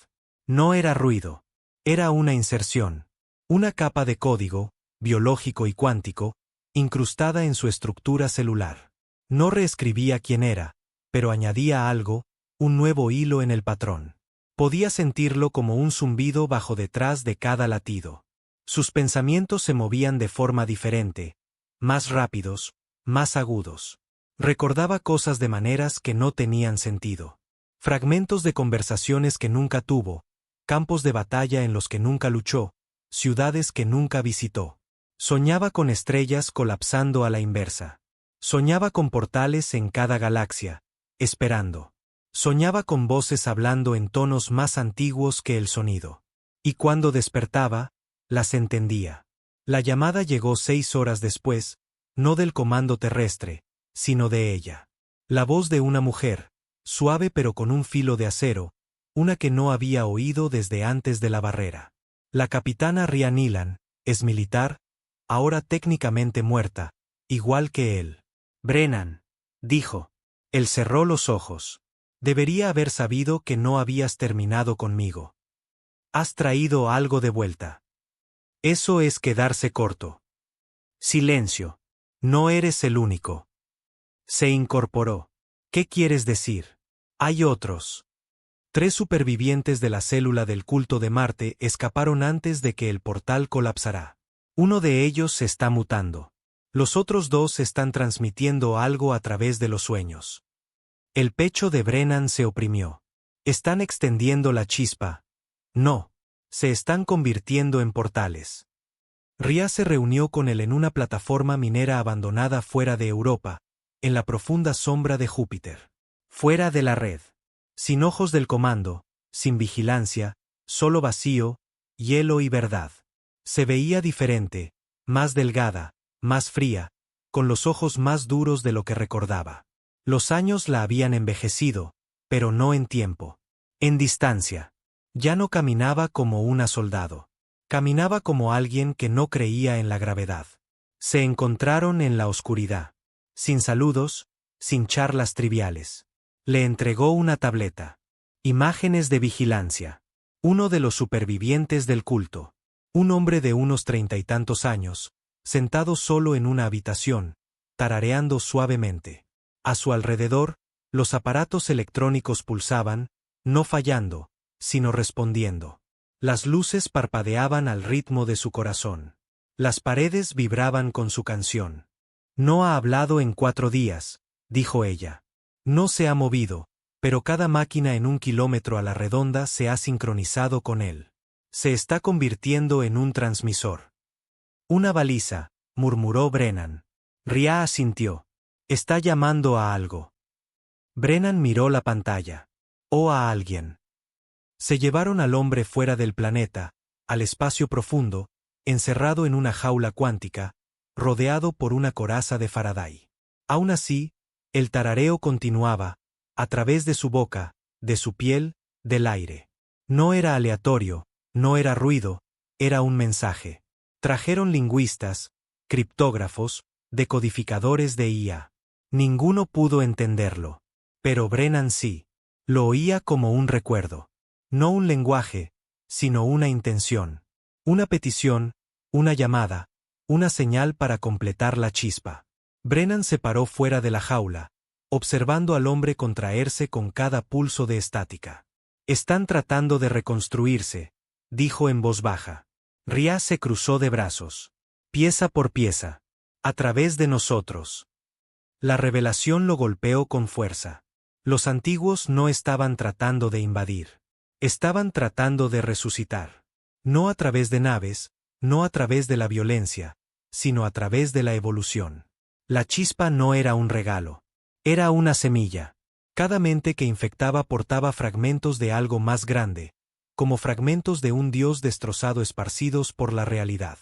No era ruido. Era una inserción. Una capa de código, biológico y cuántico, incrustada en su estructura celular. No reescribía quién era, pero añadía algo, un nuevo hilo en el patrón. Podía sentirlo como un zumbido bajo detrás de cada latido. Sus pensamientos se movían de forma diferente, más rápidos, más agudos. Recordaba cosas de maneras que no tenían sentido. Fragmentos de conversaciones que nunca tuvo, campos de batalla en los que nunca luchó, ciudades que nunca visitó. Soñaba con estrellas colapsando a la inversa. Soñaba con portales en cada galaxia, esperando. Soñaba con voces hablando en tonos más antiguos que el sonido. Y cuando despertaba, las entendía. La llamada llegó 6 horas después, no del comando terrestre, sino de ella. La voz de una mujer, suave pero con un filo de acero, una que no había oído desde antes de la barrera. La capitana Rhea Nilan, es militar, ahora técnicamente muerta, igual que él. Brennan, dijo. Él cerró los ojos. Debería haber sabido que no habías terminado conmigo. Has traído algo de vuelta. Eso es quedarse corto. Silencio. No eres el único. Se incorporó. ¿Qué quieres decir? Hay otros. 3 supervivientes de la célula del culto de Marte escaparon antes de que el portal colapsara. Uno de ellos se está mutando. Los otros 2 están transmitiendo algo a través de los sueños. El pecho de Brennan se oprimió. Están extendiendo la chispa. No. Se están convirtiendo en portales. Rhea se reunió con él en una plataforma minera abandonada fuera de Europa, en la profunda sombra de Júpiter. Fuera de la red. Sin ojos del comando, sin vigilancia, solo vacío, hielo y verdad. Se veía diferente, más delgada, más fría, con los ojos más duros de lo que recordaba. Los años la habían envejecido, pero no en tiempo. En distancia. Ya no caminaba como una soldado. Caminaba como alguien que no creía en la gravedad. Se encontraron en la oscuridad. Sin saludos, sin charlas triviales. Le entregó una tableta. Imágenes de vigilancia. Uno de los supervivientes del culto. Un hombre de unos 30 y tantos años, sentado solo en una habitación, tarareando suavemente. A su alrededor, los aparatos electrónicos pulsaban, no fallando, sino respondiendo. Las luces parpadeaban al ritmo de su corazón. Las paredes vibraban con su canción. No ha hablado en 4 días, dijo ella. No se ha movido, pero cada máquina en 1 kilómetro a la redonda se ha sincronizado con él. Se está convirtiendo en un transmisor. Una baliza, murmuró Brennan. Rhea asintió. Está llamando a algo. Brennan miró la pantalla. O a alguien. Se llevaron al hombre fuera del planeta, al espacio profundo, encerrado en una jaula cuántica, rodeado por una coraza de Faraday. Aún así, el tarareo continuaba, a través de su boca, de su piel, del aire. No era aleatorio, no era ruido, era un mensaje. Trajeron lingüistas, criptógrafos, decodificadores de IA. Ninguno pudo entenderlo. Pero Brennan sí. Lo oía como un recuerdo. No un lenguaje, sino una intención. Una petición, una llamada, una señal para completar la chispa. Brennan se paró fuera de la jaula, observando al hombre contraerse con cada pulso de estática. Están tratando de reconstruirse, dijo en voz baja. Rhea se cruzó de brazos. Pieza por pieza. A través de nosotros. La revelación lo golpeó con fuerza. Los antiguos no estaban tratando de invadir. Estaban tratando de resucitar. No a través de naves, no a través de la violencia, sino a través de la evolución. La chispa no era un regalo. Era una semilla. Cada mente que infectaba portaba fragmentos de algo más grande, como fragmentos de un dios destrozado esparcidos por la realidad.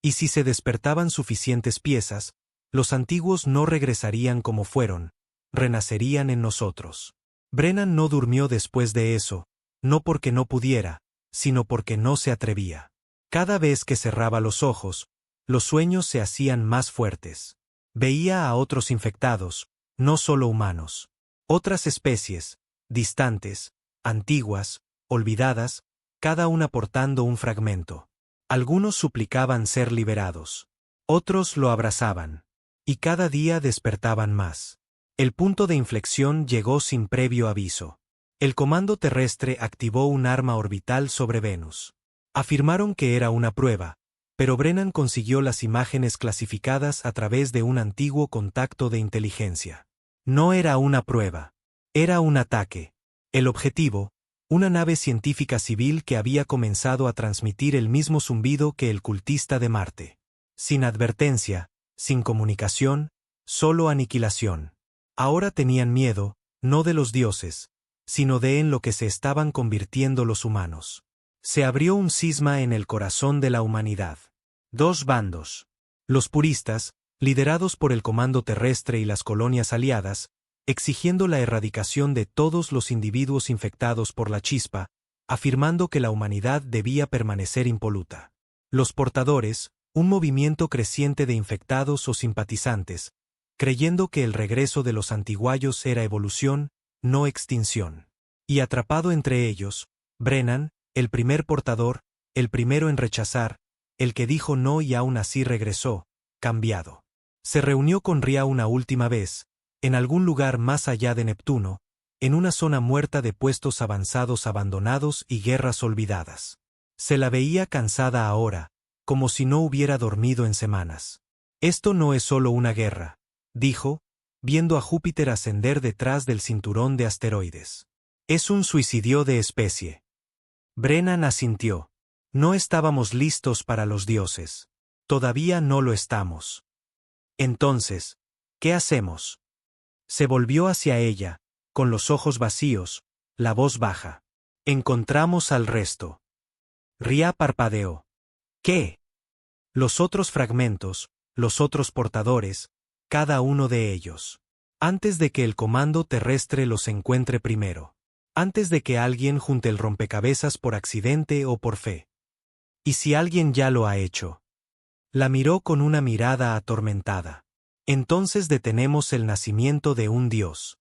Y si se despertaban suficientes piezas, los antiguos no regresarían como fueron, renacerían en nosotros. Brennan no durmió después de eso, no porque no pudiera, sino porque no se atrevía. Cada vez que cerraba los ojos, los sueños se hacían más fuertes. Veía a otros infectados, no solo humanos. Otras especies, distantes, antiguas, olvidadas, cada una portando un fragmento. Algunos suplicaban ser liberados. Otros lo abrazaban. Y cada día despertaban más. El punto de inflexión llegó sin previo aviso. El comando terrestre activó un arma orbital sobre Venus. Afirmaron que era una prueba, pero Brennan consiguió las imágenes clasificadas a través de un antiguo contacto de inteligencia. No era una prueba. Era un ataque. El objetivo, una nave científica civil que había comenzado a transmitir el mismo zumbido que el cultista de Marte. Sin advertencia, sin comunicación, solo aniquilación. Ahora tenían miedo, no de los dioses, sino de en lo que se estaban convirtiendo los humanos. Se abrió un cisma en el corazón de la humanidad. Dos bandos. Los puristas, liderados por el Comando Terrestre y las colonias aliadas, exigiendo la erradicación de todos los individuos infectados por la chispa, afirmando que la humanidad debía permanecer impoluta. Los portadores, un movimiento creciente de infectados o simpatizantes, creyendo que el regreso de los antiguayos era evolución, no extinción. Y atrapado entre ellos, Brennan, el primer portador, el primero en rechazar, el que dijo no y aún así regresó, cambiado. Se reunió con Ria una última vez, en algún lugar más allá de Neptuno, en una zona muerta de puestos avanzados abandonados y guerras olvidadas. Se la veía cansada ahora, como si no hubiera dormido en semanas. Esto no es solo una guerra, dijo, viendo a Júpiter ascender detrás del cinturón de asteroides. Es un suicidio de especie. Brennan asintió. No estábamos listos para los dioses. Todavía no lo estamos. Entonces, ¿qué hacemos? Se volvió hacia ella, con los ojos vacíos, la voz baja. Encontramos al resto. Ria parpadeó. ¿Qué? Los otros fragmentos, los otros portadores, cada uno de ellos. Antes de que el comando terrestre los encuentre primero. Antes de que alguien junte el rompecabezas por accidente o por fe. ¿Y si alguien ya lo ha hecho? La miró con una mirada atormentada. Entonces detenemos el nacimiento de un dios.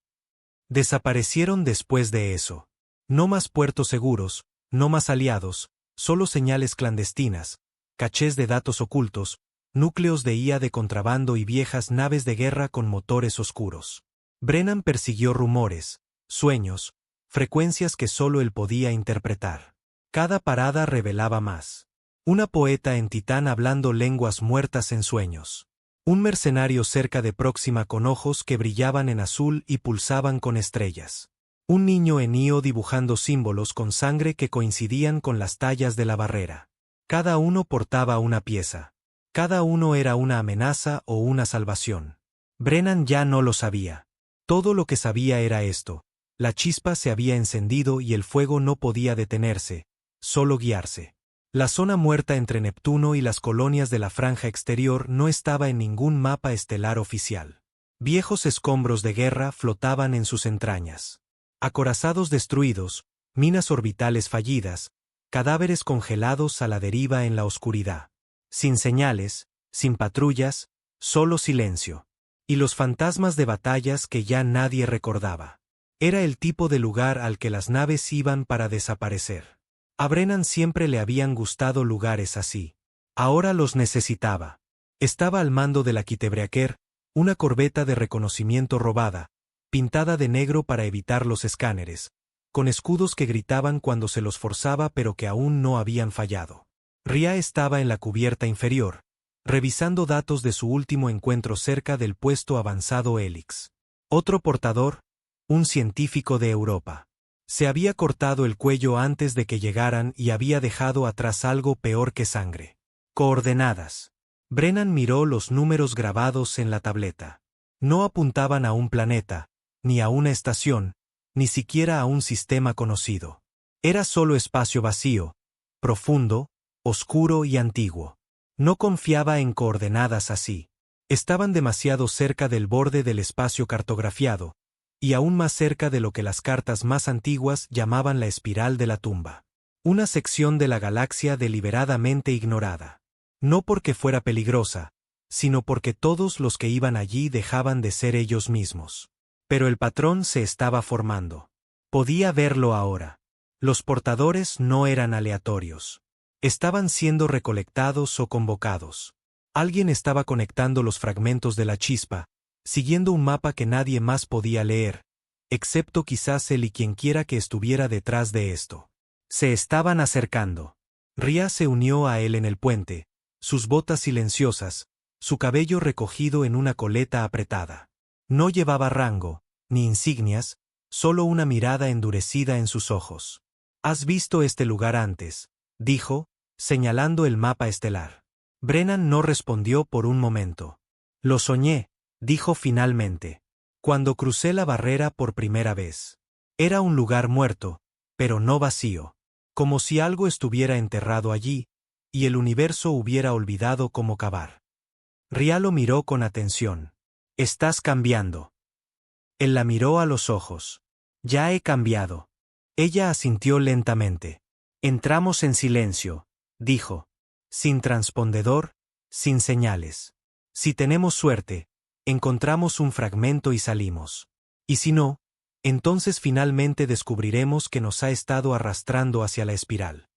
Desaparecieron después de eso. No más puertos seguros, no más aliados, solo señales clandestinas, cachés de datos ocultos, núcleos de IA de contrabando y viejas naves de guerra con motores oscuros. Brennan persiguió rumores, sueños, frecuencias que solo él podía interpretar. Cada parada revelaba más. Una poeta en Titán hablando lenguas muertas en sueños. Un mercenario cerca de Próxima con ojos que brillaban en azul y pulsaban con estrellas. Un niño en Io dibujando símbolos con sangre que coincidían con las tallas de la barrera. Cada uno portaba una pieza. Cada uno era una amenaza o una salvación. Brennan ya no lo sabía. Todo lo que sabía era esto. La chispa se había encendido y el fuego no podía detenerse, solo guiarse. La zona muerta entre Neptuno y las colonias de la franja exterior no estaba en ningún mapa estelar oficial. Viejos escombros de guerra flotaban en sus entrañas. Acorazados destruidos, minas orbitales fallidas, cadáveres congelados a la deriva en la oscuridad. Sin señales, sin patrullas, solo silencio. Y los fantasmas de batallas que ya nadie recordaba. Era el tipo de lugar al que las naves iban para desaparecer. A Brennan siempre le habían gustado lugares así. Ahora los necesitaba. Estaba al mando de la Quitebreaker, una corbeta de reconocimiento robada, pintada de negro para evitar los escáneres, con escudos que gritaban cuando se los forzaba pero que aún no habían fallado. Ria estaba en la cubierta inferior, revisando datos de su último encuentro cerca del puesto avanzado Helix. Otro portador, un científico de Europa. Se había cortado el cuello antes de que llegaran y había dejado atrás algo peor que sangre. Coordenadas. Brennan miró los números grabados en la tableta. No apuntaban a un planeta, ni a una estación, ni siquiera a un sistema conocido. Era solo espacio vacío, profundo, oscuro y antiguo. No confiaba en coordenadas así. Estaban demasiado cerca del borde del espacio cartografiado, y aún más cerca de lo que las cartas más antiguas llamaban la espiral de la tumba. Una sección de la galaxia deliberadamente ignorada. No porque fuera peligrosa, sino porque todos los que iban allí dejaban de ser ellos mismos. Pero el patrón se estaba formando. Podía verlo ahora. Los portadores no eran aleatorios. Estaban siendo recolectados o convocados. Alguien estaba conectando los fragmentos de la chispa, siguiendo un mapa que nadie más podía leer, excepto quizás él y quienquiera que estuviera detrás de esto. Se estaban acercando. Ria se unió a él en el puente, sus botas silenciosas, su cabello recogido en una coleta apretada. No llevaba rango, ni insignias, solo una mirada endurecida en sus ojos. «¿Has visto este lugar antes?», dijo, señalando el mapa estelar. Brennan no respondió por un momento. «Lo soñé», dijo finalmente. «Cuando crucé la barrera por primera vez. Era un lugar muerto, pero no vacío. Como si algo estuviera enterrado allí, y el universo hubiera olvidado cómo cavar». Ria lo miró con atención. «Estás cambiando». Él la miró a los ojos. «Ya he cambiado». Ella asintió lentamente. «Entramos en silencio», dijo. «Sin transpondedor, sin señales. Si tenemos suerte, encontramos un fragmento y salimos. Y si no, entonces finalmente descubriremos que nos ha estado arrastrando hacia la espiral».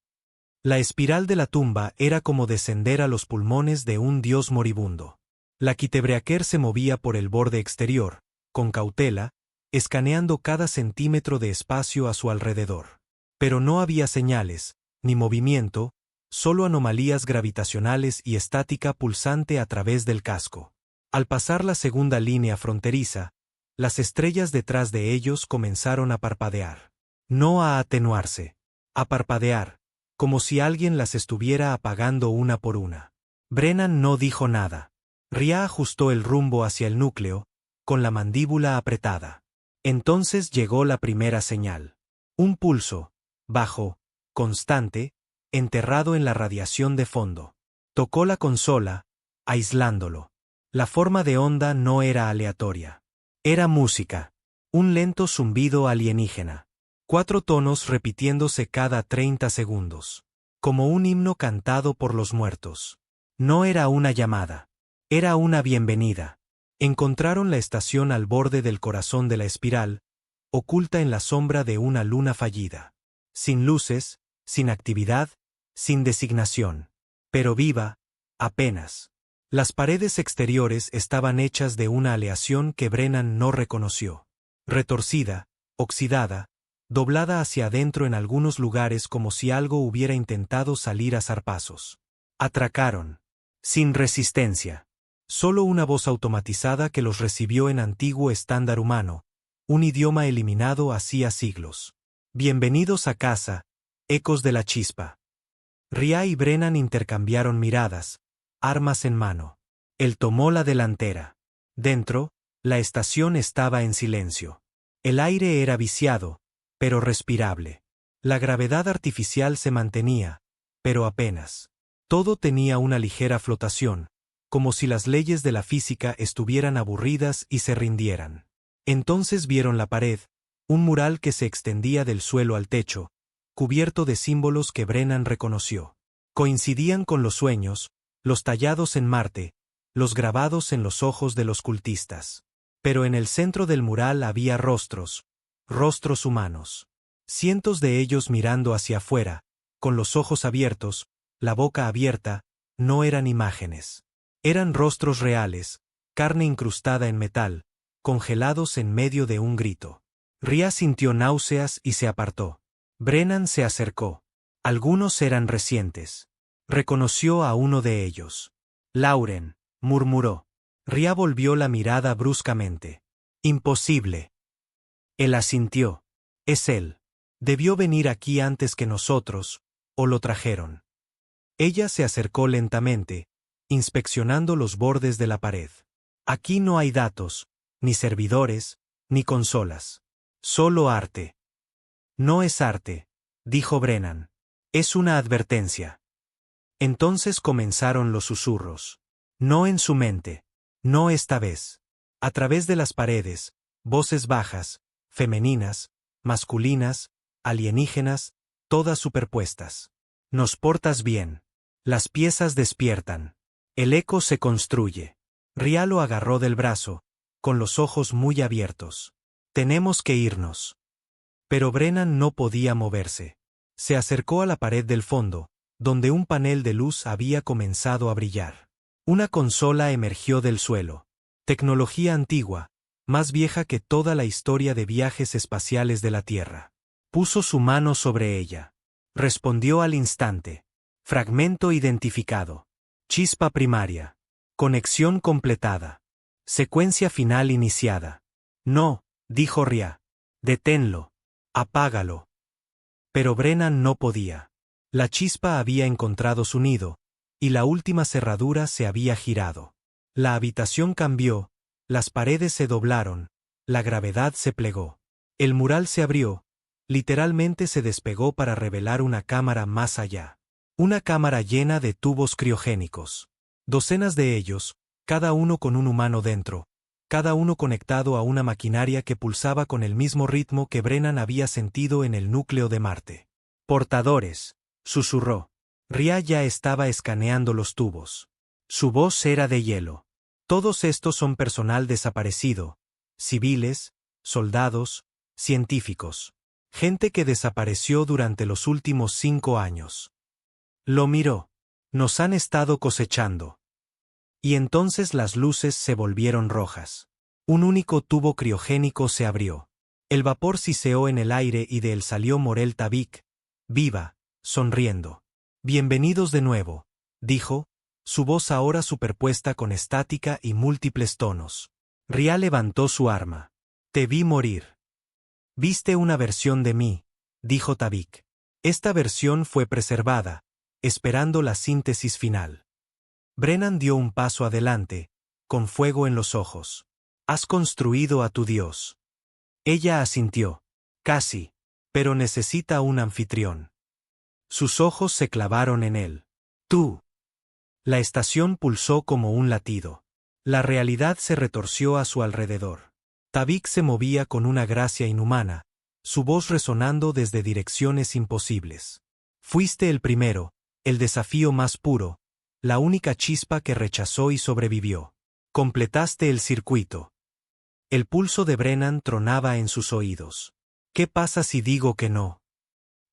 La espiral de la tumba era como descender a los pulmones de un dios moribundo. La Quitebreaker se movía por el borde exterior, con cautela, escaneando cada centímetro de espacio a su alrededor. Pero no había señales, ni movimiento, solo anomalías gravitacionales y estática pulsante a través del casco. Al pasar la segunda línea fronteriza, las estrellas detrás de ellos comenzaron a parpadear. No a atenuarse, a parpadear, como si alguien las estuviera apagando una por una. Brennan no dijo nada. Ria ajustó el rumbo hacia el núcleo, con la mandíbula apretada. Entonces llegó la primera señal. Un pulso, bajo, constante, enterrado en la radiación de fondo. Tocó la consola, aislándolo. La forma de onda no era aleatoria. Era música. Un lento zumbido alienígena. 4 tonos repitiéndose cada 30 segundos. Como un himno cantado por los muertos. No era una llamada. Era una bienvenida. Encontraron la estación al borde del corazón de la espiral, oculta en la sombra de una luna fallida. Sin luces, sin actividad, sin designación. Pero viva, apenas. Las paredes exteriores estaban hechas de una aleación que Brennan no reconoció. Retorcida, oxidada, doblada hacia adentro en algunos lugares como si algo hubiera intentado salir a zarpazos. Atracaron. Sin resistencia. Solo una voz automatizada que los recibió en antiguo estándar humano, un idioma eliminado hacía siglos. «Bienvenidos a casa, ecos de la chispa». Ria y Brennan intercambiaron miradas, armas en mano. Él tomó la delantera. Dentro, la estación estaba en silencio. El aire era viciado, pero respirable. La gravedad artificial se mantenía, pero apenas. Todo tenía una ligera flotación, como si las leyes de la física estuvieran aburridas y se rindieran. Entonces vieron la pared, un mural que se extendía del suelo al techo, cubierto de símbolos que Brennan reconoció. Coincidían con los sueños, los tallados en Marte, los grabados en los ojos de los cultistas. Pero en el centro del mural había rostros, rostros humanos. Cientos de ellos mirando hacia afuera, con los ojos abiertos, la boca abierta, no eran imágenes. Eran rostros reales, carne incrustada en metal, congelados en medio de un grito. Ria sintió náuseas y se apartó. Brennan se acercó. Algunos eran recientes. Reconoció a uno de ellos. «Lauren», murmuró. Ria volvió la mirada bruscamente. «Imposible». Él asintió. «Es él. Debió venir aquí antes que nosotros, o lo trajeron». Ella se acercó lentamente, inspeccionando los bordes de la pared. «Aquí no hay datos, ni servidores, ni consolas. Solo arte». «No es arte», dijo Brennan. «Es una advertencia». Entonces comenzaron los susurros. No en su mente. No esta vez. A través de las paredes, voces bajas, femeninas, masculinas, alienígenas, todas superpuestas. «Nos portas bien». Las piezas despiertan. El eco se construye. Ria lo agarró del brazo, con los ojos muy abiertos. «Tenemos que irnos». Pero Brennan no podía moverse. Se acercó a la pared del fondo, donde un panel de luz había comenzado a brillar. Una consola emergió del suelo. Tecnología antigua, más vieja que toda la historia de viajes espaciales de la Tierra. Puso su mano sobre ella. Respondió al instante. Fragmento identificado. Chispa primaria. Conexión completada. Secuencia final iniciada. No, dijo Ria. Deténlo. Apágalo. Pero Brennan no podía. La chispa había encontrado su nido, y la última cerradura se había girado. La habitación cambió, las paredes se doblaron, la gravedad se plegó. El mural se abrió, literalmente se despegó para revelar una cámara más allá. Una cámara llena de tubos criogénicos. Docenas de ellos, cada uno con un humano dentro, cada uno conectado a una maquinaria que pulsaba con el mismo ritmo que Brennan había sentido en el núcleo de Marte. Portadores, susurró. Ria ya estaba escaneando los tubos. Su voz era de hielo. Todos estos son personal desaparecido, civiles, soldados, científicos. Gente que desapareció durante los últimos 5 años. Lo miró. Nos han estado cosechando. Y entonces las luces se volvieron rojas. Un único tubo criogénico se abrió. El vapor siseó en el aire y de él salió Morel Tavik, viva, sonriendo. Bienvenidos de nuevo, dijo, su voz ahora superpuesta con estática y múltiples tonos. Ria levantó su arma. Te vi morir. Viste una versión de mí, dijo Tavik. Esta versión fue preservada, esperando la síntesis final. Brennan dio un paso adelante, con fuego en los ojos. Has construido a tu Dios. Ella asintió. Casi. Pero necesita un anfitrión. Sus ojos se clavaron en él. Tú. La estación pulsó como un latido. La realidad se retorció a su alrededor. Tavik se movía con una gracia inhumana, su voz resonando desde direcciones imposibles. Fuiste el primero, el desafío más puro, la única chispa que rechazó y sobrevivió. Completaste el circuito. El pulso de Brennan tronaba en sus oídos. ¿Qué pasa si digo que no?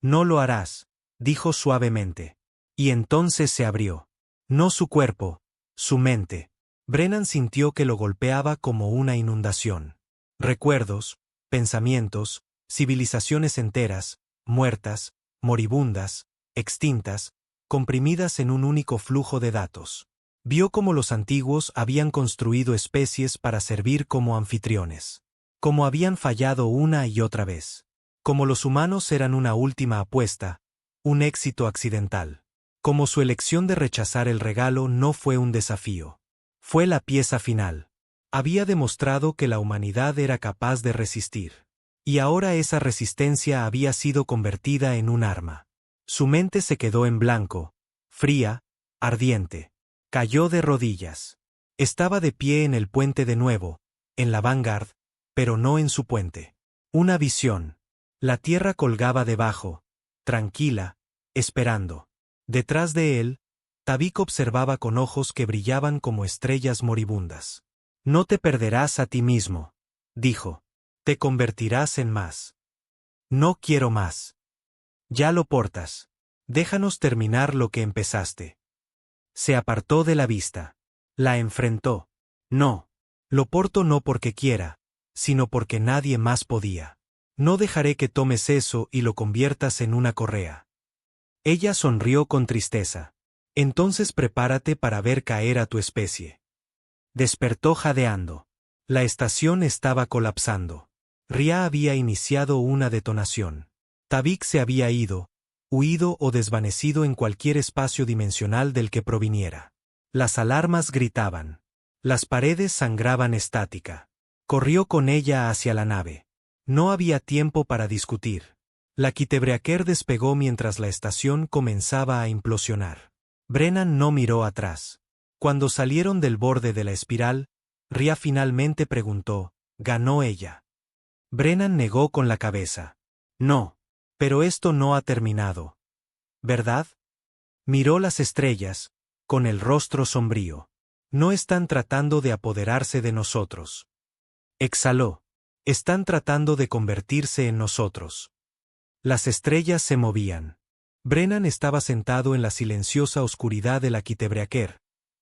No lo harás, dijo suavemente. Y entonces se abrió. No su cuerpo, su mente. Brennan sintió que lo golpeaba como una inundación. Recuerdos, pensamientos, civilizaciones enteras, muertas, moribundas, extintas, comprimidas en un único flujo de datos. Vio cómo los antiguos habían construido especies para servir como anfitriones. Cómo habían fallado una y otra vez. Cómo los humanos eran una última apuesta, un éxito accidental. Cómo su elección de rechazar el regalo no fue un desafío. Fue la pieza final. Había demostrado que la humanidad era capaz de resistir. Y ahora esa resistencia había sido convertida en un arma. Su mente se quedó en blanco, fría, ardiente. Cayó de rodillas. Estaba de pie en el puente de nuevo, en la Vanguard, pero no en su puente. Una visión. La tierra colgaba debajo, tranquila, esperando. Detrás de él, Tavik observaba con ojos que brillaban como estrellas moribundas. No te perderás a ti mismo, dijo. Te convertirás en más. No quiero más. Ya lo portas. Déjanos terminar lo que empezaste. Se apartó de la vista. La enfrentó. No. Lo porto no porque quiera, sino porque nadie más podía. No dejaré que tomes eso y lo conviertas en una correa. Ella sonrió con tristeza. Entonces prepárate para ver caer a tu especie. Despertó jadeando. La estación estaba colapsando. Ria había iniciado una detonación. Tavik se había ido, huido o desvanecido en cualquier espacio dimensional del que proviniera. Las alarmas gritaban. Las paredes sangraban estática. Corrió con ella hacia la nave. No había tiempo para discutir. La Kitebreaker despegó mientras la estación comenzaba a implosionar. Brennan no miró atrás. Cuando salieron del borde de la espiral, Ria finalmente preguntó, ¿ganó ella? Brennan negó con la cabeza. No. Pero esto no ha terminado. ¿Verdad? Miró las estrellas, con el rostro sombrío. No están tratando de apoderarse de nosotros. Exhaló. Están tratando de convertirse en nosotros. Las estrellas se movían. Brennan estaba sentado en la silenciosa oscuridad de la Kitebreaker,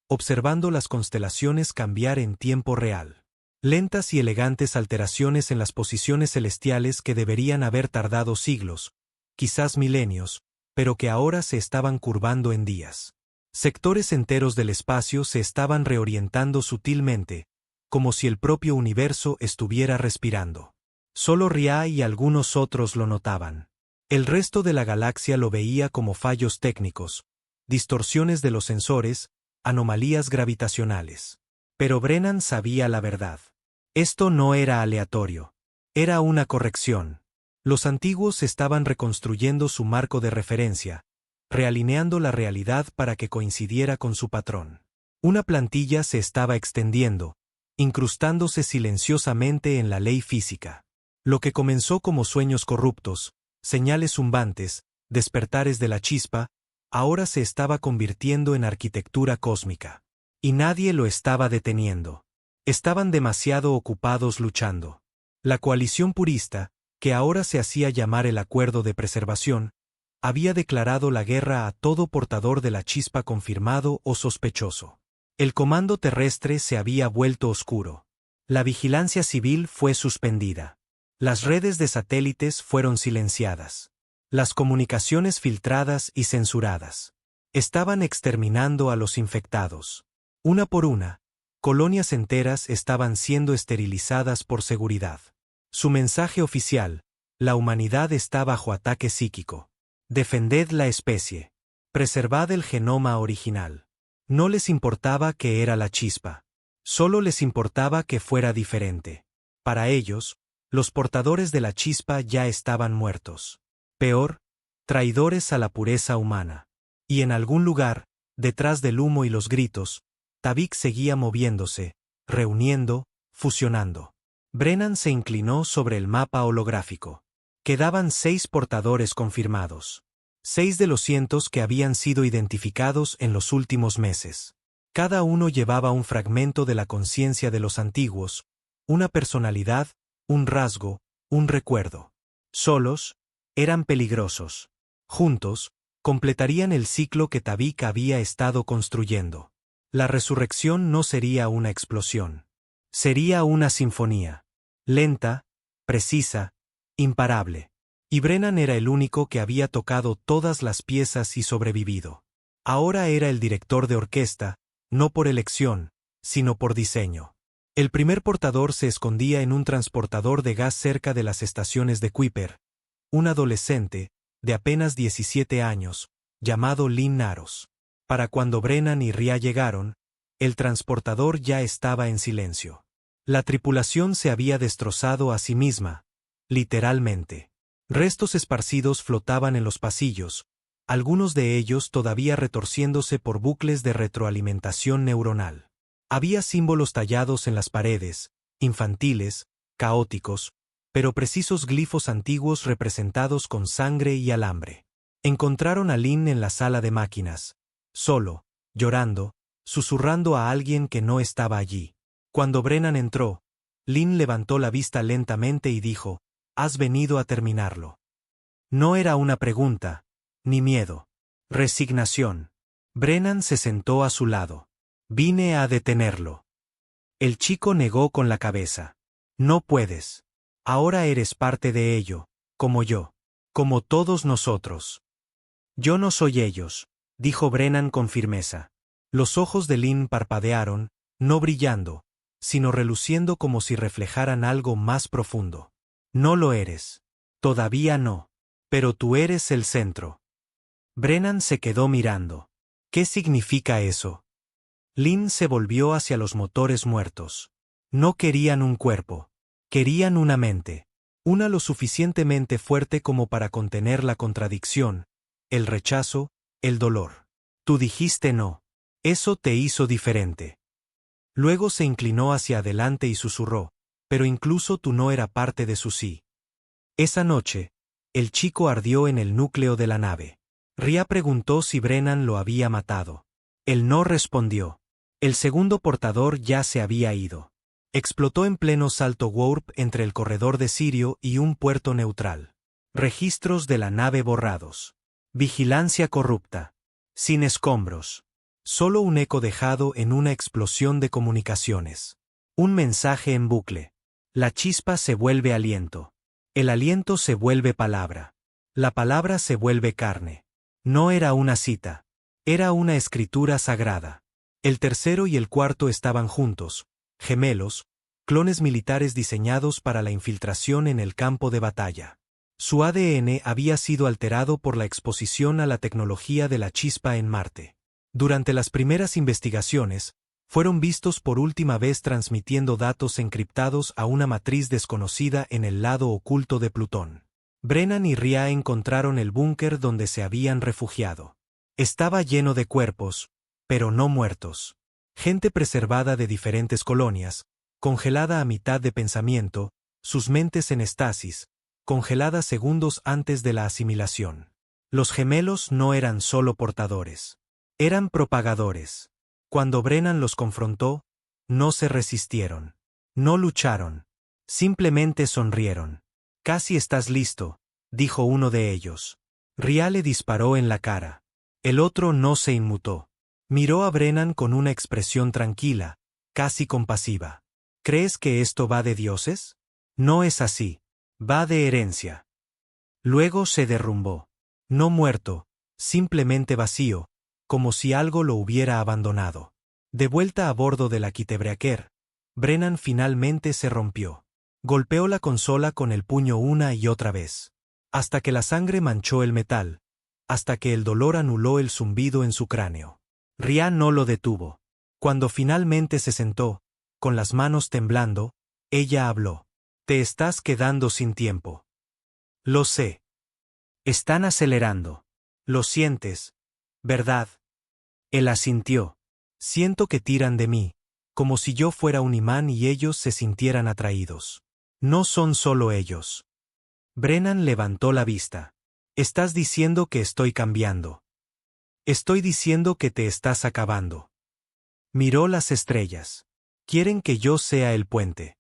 observando las constelaciones cambiar en tiempo real. Lentas y elegantes alteraciones en las posiciones celestiales que deberían haber tardado siglos, quizás milenios, pero que ahora se estaban curvando en días. Sectores enteros del espacio se estaban reorientando sutilmente, como si el propio universo estuviera respirando. Solo Ria y algunos otros lo notaban. El resto de la galaxia lo veía como fallos técnicos, distorsiones de los sensores, anomalías gravitacionales. Pero Brennan sabía la verdad. Esto no era aleatorio. Era una corrección. Los antiguos estaban reconstruyendo su marco de referencia, realineando la realidad para que coincidiera con su patrón. Una plantilla se estaba extendiendo, incrustándose silenciosamente en la ley física. Lo que comenzó como sueños corruptos, señales zumbantes, despertares de la chispa, ahora se estaba convirtiendo en arquitectura cósmica. Y nadie lo estaba deteniendo. Estaban demasiado ocupados luchando. La coalición purista, que ahora se hacía llamar el Acuerdo de Preservación, había declarado la guerra a todo portador de la chispa confirmado o sospechoso. El comando terrestre se había vuelto oscuro. La vigilancia civil fue suspendida. Las redes de satélites fueron silenciadas. Las comunicaciones filtradas y censuradas. Estaban exterminando a los infectados. Una por una, colonias enteras estaban siendo esterilizadas por seguridad. Su mensaje oficial: la humanidad está bajo ataque psíquico. Defended la especie. Preservad el genoma original. No les importaba que era la chispa. Solo les importaba que fuera diferente. Para ellos, los portadores de la chispa ya estaban muertos. Peor, traidores a la pureza humana. Y en algún lugar, detrás del humo y los gritos, Tavik seguía moviéndose, reuniendo, fusionando. Brennan se inclinó sobre el mapa holográfico. Quedaban 6 portadores confirmados. 6 de los cientos que habían sido identificados en los últimos meses. Cada uno llevaba un fragmento de la conciencia de los antiguos, una personalidad, un rasgo, un recuerdo. Solos, eran peligrosos. Juntos, completarían el ciclo que Tavik había estado construyendo. La resurrección no sería una explosión. Sería una sinfonía. Lenta, precisa, imparable. Y Brennan era el único que había tocado todas las piezas y sobrevivido. Ahora era el director de orquesta, no por elección, sino por diseño. El primer portador se escondía en un transportador de gas cerca de las estaciones de Kuiper. Un adolescente, de apenas 17 años, llamado Lynn Naros. Para cuando Brennan y Ria llegaron, el transportador ya estaba en silencio. La tripulación se había destrozado a sí misma, literalmente. Restos esparcidos flotaban en los pasillos, algunos de ellos todavía retorciéndose por bucles de retroalimentación neuronal. Había símbolos tallados en las paredes, infantiles, caóticos, pero precisos glifos antiguos representados con sangre y alambre. Encontraron a Lynn en la sala de máquinas, solo, llorando, susurrando a alguien que no estaba allí. Cuando Brennan entró, Lynn levantó la vista lentamente y dijo: «Has venido a terminarlo». No era una pregunta, ni miedo. Resignación. Brennan se sentó a su lado. «Vine a detenerlo». El chico negó con la cabeza. «No puedes. Ahora eres parte de ello, como yo. Como todos nosotros». «Yo no soy ellos», dijo Brennan con firmeza. Los ojos de Lynn parpadearon, no brillando, sino reluciendo como si reflejaran algo más profundo. «No lo eres. Todavía no. Pero tú eres el centro». Brennan se quedó mirando. «¿Qué significa eso?» Lynn se volvió hacia los motores muertos. No querían un cuerpo. Querían una mente. Una lo suficientemente fuerte como para contener la contradicción, el rechazo, el dolor. «Tú dijiste no. Eso te hizo diferente». Luego se inclinó hacia adelante y susurró: «Pero incluso tú no era parte de su sí». Esa noche, el chico ardió en el núcleo de la nave. Ria preguntó si Brennan lo había matado. Él no respondió. El segundo portador ya se había ido. Explotó en pleno salto warp entre el corredor de Sirio y un puerto neutral. Registros de la nave borrados. Vigilancia corrupta. Sin escombros. Solo un eco dejado en una explosión de comunicaciones. Un mensaje en bucle. La chispa se vuelve aliento. El aliento se vuelve palabra. La palabra se vuelve carne. No era una cita. Era una escritura sagrada. El tercero y el cuarto estaban juntos, Gemelos, clones militares diseñados para la infiltración en el campo de batalla. Su ADN había sido alterado por la exposición a la tecnología de la chispa en Marte. Durante las primeras investigaciones, fueron vistos por última vez transmitiendo datos encriptados a una matriz desconocida en el lado oculto de Plutón. Brennan y Rhea encontraron el búnker donde se habían refugiado. Estaba lleno de cuerpos, pero no muertos. Gente preservada de diferentes colonias, congelada a mitad de pensamiento, sus mentes en estasis, congeladas segundos antes de la asimilación. Los gemelos no eran solo portadores. Eran propagadores. Cuando Brennan los confrontó, no se resistieron. No lucharon. Simplemente sonrieron. «Casi estás listo», dijo uno de ellos. Rhea le disparó en la cara. El otro no se inmutó. Miró a Brennan con una expresión tranquila, casi compasiva. «¿Crees que esto va de dioses? No es así. Va de herencia». Luego se derrumbó. No muerto, simplemente vacío, como si algo lo hubiera abandonado. De vuelta a bordo de la Kitebreaker, Brennan finalmente se rompió. Golpeó la consola con el puño una y otra vez, hasta que la sangre manchó el metal, hasta que el dolor anuló el zumbido en su cráneo. Rhea no lo detuvo. Cuando finalmente se sentó, con las manos temblando, ella habló. «Te estás quedando sin tiempo». «Lo sé. Están acelerando. Lo sientes, ¿verdad?» Él asintió. «Siento que tiran de mí, como si yo fuera un imán y ellos se sintieran atraídos. No son solo ellos». Brennan levantó la vista. «Estás diciendo que estoy cambiando». «Estoy diciendo que te estás acabando». Miró las estrellas. «Quieren que yo sea el puente».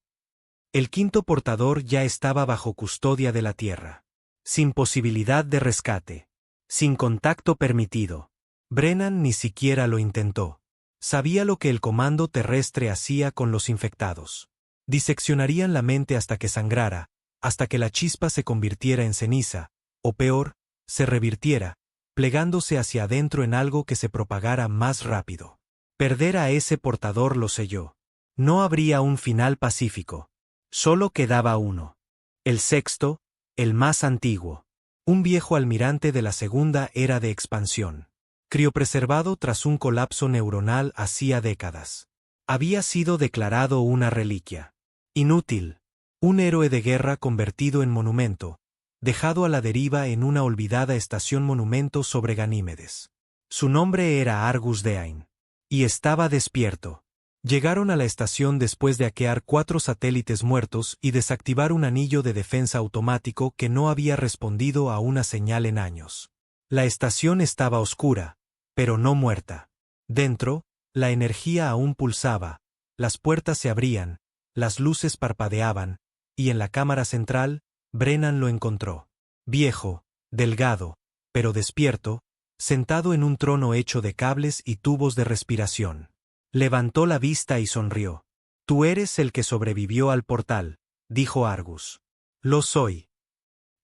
El quinto portador ya estaba bajo custodia de la Tierra. Sin posibilidad de rescate. Sin contacto permitido. Brennan ni siquiera lo intentó. Sabía lo que el comando terrestre hacía con los infectados. Diseccionarían la mente hasta que sangrara, hasta que la chispa se convirtiera en ceniza, o peor, se revirtiera, plegándose hacia adentro en algo que se propagara más rápido. Perder a ese portador lo selló. No habría un final pacífico. Solo quedaba uno. El sexto, el más antiguo. Un viejo almirante de la segunda era de expansión. Criopreservado tras un colapso neuronal hacía décadas. Había sido declarado una reliquia. Inútil. Un héroe de guerra convertido en monumento, dejado a la deriva en una olvidada estación monumento sobre Ganímedes. Su nombre era Argus Deain. Y estaba despierto. Llegaron a la estación después de hackear 4 satélites muertos y desactivar un anillo de defensa automático que no había respondido a una señal en años. La estación estaba oscura, pero no muerta. Dentro, la energía aún pulsaba, las puertas se abrían, las luces parpadeaban, y en la cámara central, Brennan lo encontró. Viejo, delgado, pero despierto, sentado en un trono hecho de cables y tubos de respiración. Levantó la vista y sonrió. «Tú eres el que sobrevivió al portal», dijo Argus. «Lo soy.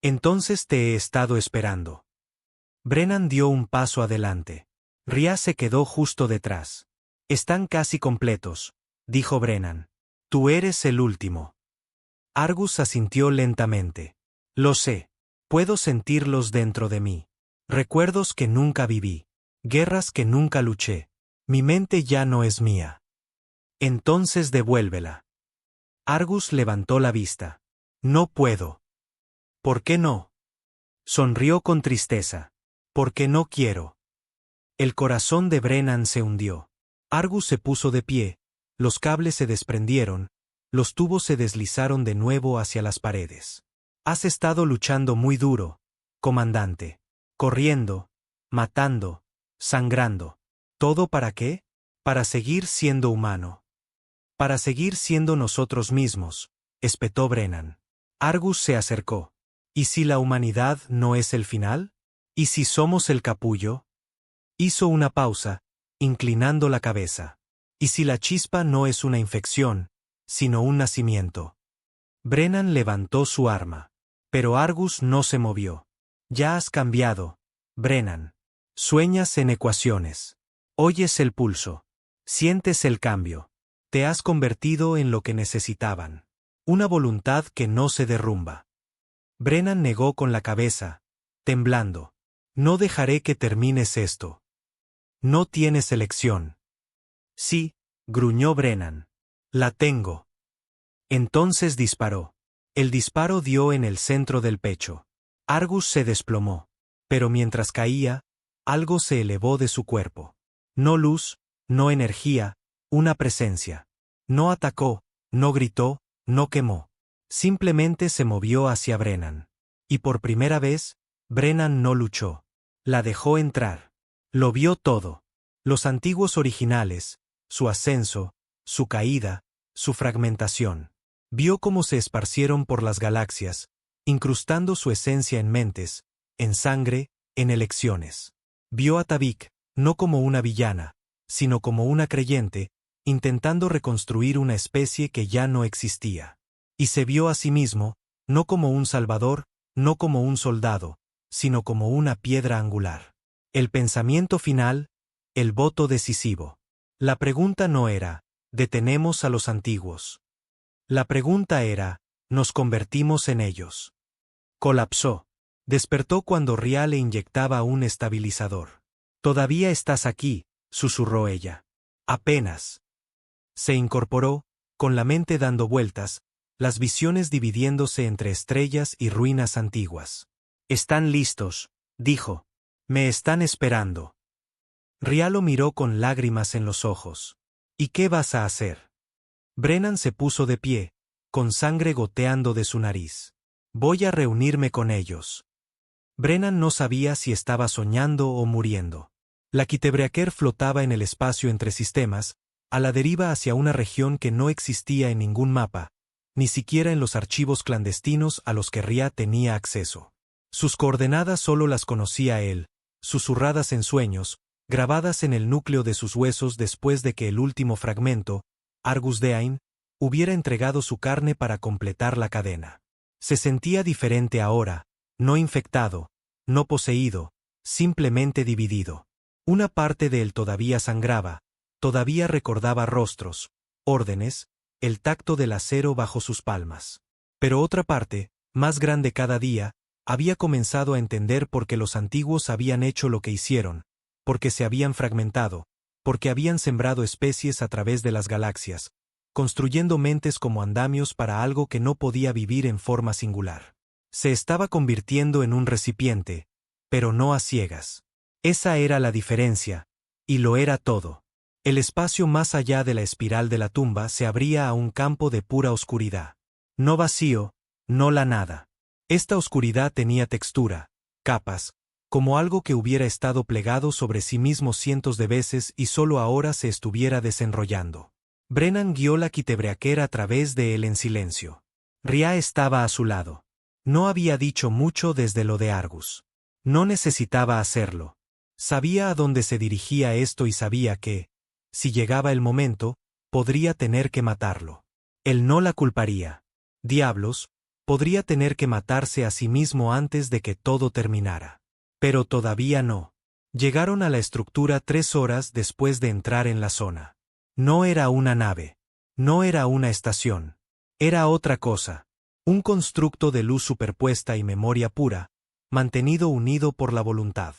Entonces te he estado esperando». Brennan dio un paso adelante. Rhea se quedó justo detrás. «Están casi completos», dijo Brennan. «Tú eres el último». Argus asintió lentamente. «Lo sé. Puedo sentirlos dentro de mí. Recuerdos que nunca viví. Guerras que nunca luché. Mi mente ya no es mía». «Entonces devuélvela». Argus levantó la vista. «No puedo». «¿Por qué no?». Sonrió con tristeza. «Porque no quiero». El corazón de Brennan se hundió. Argus se puso de pie, los cables se desprendieron, los tubos se deslizaron de nuevo hacia las paredes. «Has estado luchando muy duro, comandante. Corriendo, matando, sangrando. ¿Todo para qué? Para seguir siendo humano. Para seguir siendo nosotros mismos», espetó Brennan. Argus se acercó. «¿Y si la humanidad no es el final? ¿Y si somos el capullo?». Hizo una pausa, inclinando la cabeza. «¿Y si la chispa no es una infección, sino un nacimiento?». Brennan levantó su arma. Pero Argus no se movió. «Ya has cambiado, Brennan. Sueñas en ecuaciones. Oyes el pulso. Sientes el cambio. Te has convertido en lo que necesitaban. Una voluntad que no se derrumba. Brennan negó con la cabeza, temblando. No dejaré que termines esto. No tienes elección. Sí, gruñó Brennan. La tengo. Entonces disparó. El disparo dio en el centro del pecho. Argus se desplomó. Pero mientras caía, algo se elevó de su cuerpo. No luz, no energía, una presencia. No atacó, no gritó, no quemó. Simplemente se movió hacia Brennan. Y por primera vez, Brennan no luchó. La dejó entrar. Lo vio todo. Los antiguos originales, su ascenso, su caída, su fragmentación. Vio cómo se esparcieron por las galaxias, incrustando su esencia en mentes, en sangre, en elecciones. Vio a Tavik, no como una villana, sino como una creyente, intentando reconstruir una especie que ya no existía. Y se vio a sí mismo, no como un salvador, no como un soldado, sino como una piedra angular. El pensamiento final, el voto decisivo. La pregunta no era, ¿detenemos a los antiguos? La pregunta era, ¿nos convertimos en ellos? Colapsó. Despertó cuando Ria le inyectaba un estabilizador. «Todavía estás aquí», susurró ella. «Apenas». Se incorporó, con la mente dando vueltas, las visiones dividiéndose entre estrellas y ruinas antiguas. «Están listos», dijo. «Me están esperando». Ria lo miró con lágrimas en los ojos. «¿Y qué vas a hacer?» Brennan se puso de pie, con sangre goteando de su nariz. «Voy a reunirme con ellos». Brennan no sabía si estaba soñando o muriendo. La Kitebreaker flotaba en el espacio entre sistemas, a la deriva hacia una región que no existía en ningún mapa, ni siquiera en los archivos clandestinos a los que Ria tenía acceso. Sus coordenadas solo las conocía él, susurradas en sueños, grabadas en el núcleo de sus huesos después de que el último fragmento, Argus Deain, hubiera entregado su carne para completar la cadena. Se sentía diferente ahora, no infectado, no poseído, simplemente dividido. Una parte de él todavía sangraba, todavía recordaba rostros, órdenes, el tacto del acero bajo sus palmas. Pero otra parte, más grande cada día, había comenzado a entender por qué los antiguos habían hecho lo que hicieron, porque se habían fragmentado, porque habían sembrado especies a través de las galaxias, construyendo mentes como andamios para algo que no podía vivir en forma singular. Se estaba convirtiendo en un recipiente, pero no a ciegas. Esa era la diferencia, y lo era todo. El espacio más allá de la espiral de la tumba se abría a un campo de pura oscuridad. No vacío, no la nada. Esta oscuridad tenía textura, capas, como algo que hubiera estado plegado sobre sí mismo cientos de veces y solo ahora se estuviera desenrollando. Brennan guió la Kitebreaker a través de él en silencio. Ria estaba a su lado. No había dicho mucho desde lo de Argus. No necesitaba hacerlo. Sabía a dónde se dirigía esto y sabía que, si llegaba el momento, podría tener que matarlo. Él no la culparía. Diablos, podría tener que matarse a sí mismo antes de que todo terminara. Pero todavía no. Llegaron a la estructura 3 horas después de entrar en la zona. No era una nave. No era una estación. Era otra cosa. Un constructo de luz superpuesta y memoria pura, mantenido unido por la voluntad.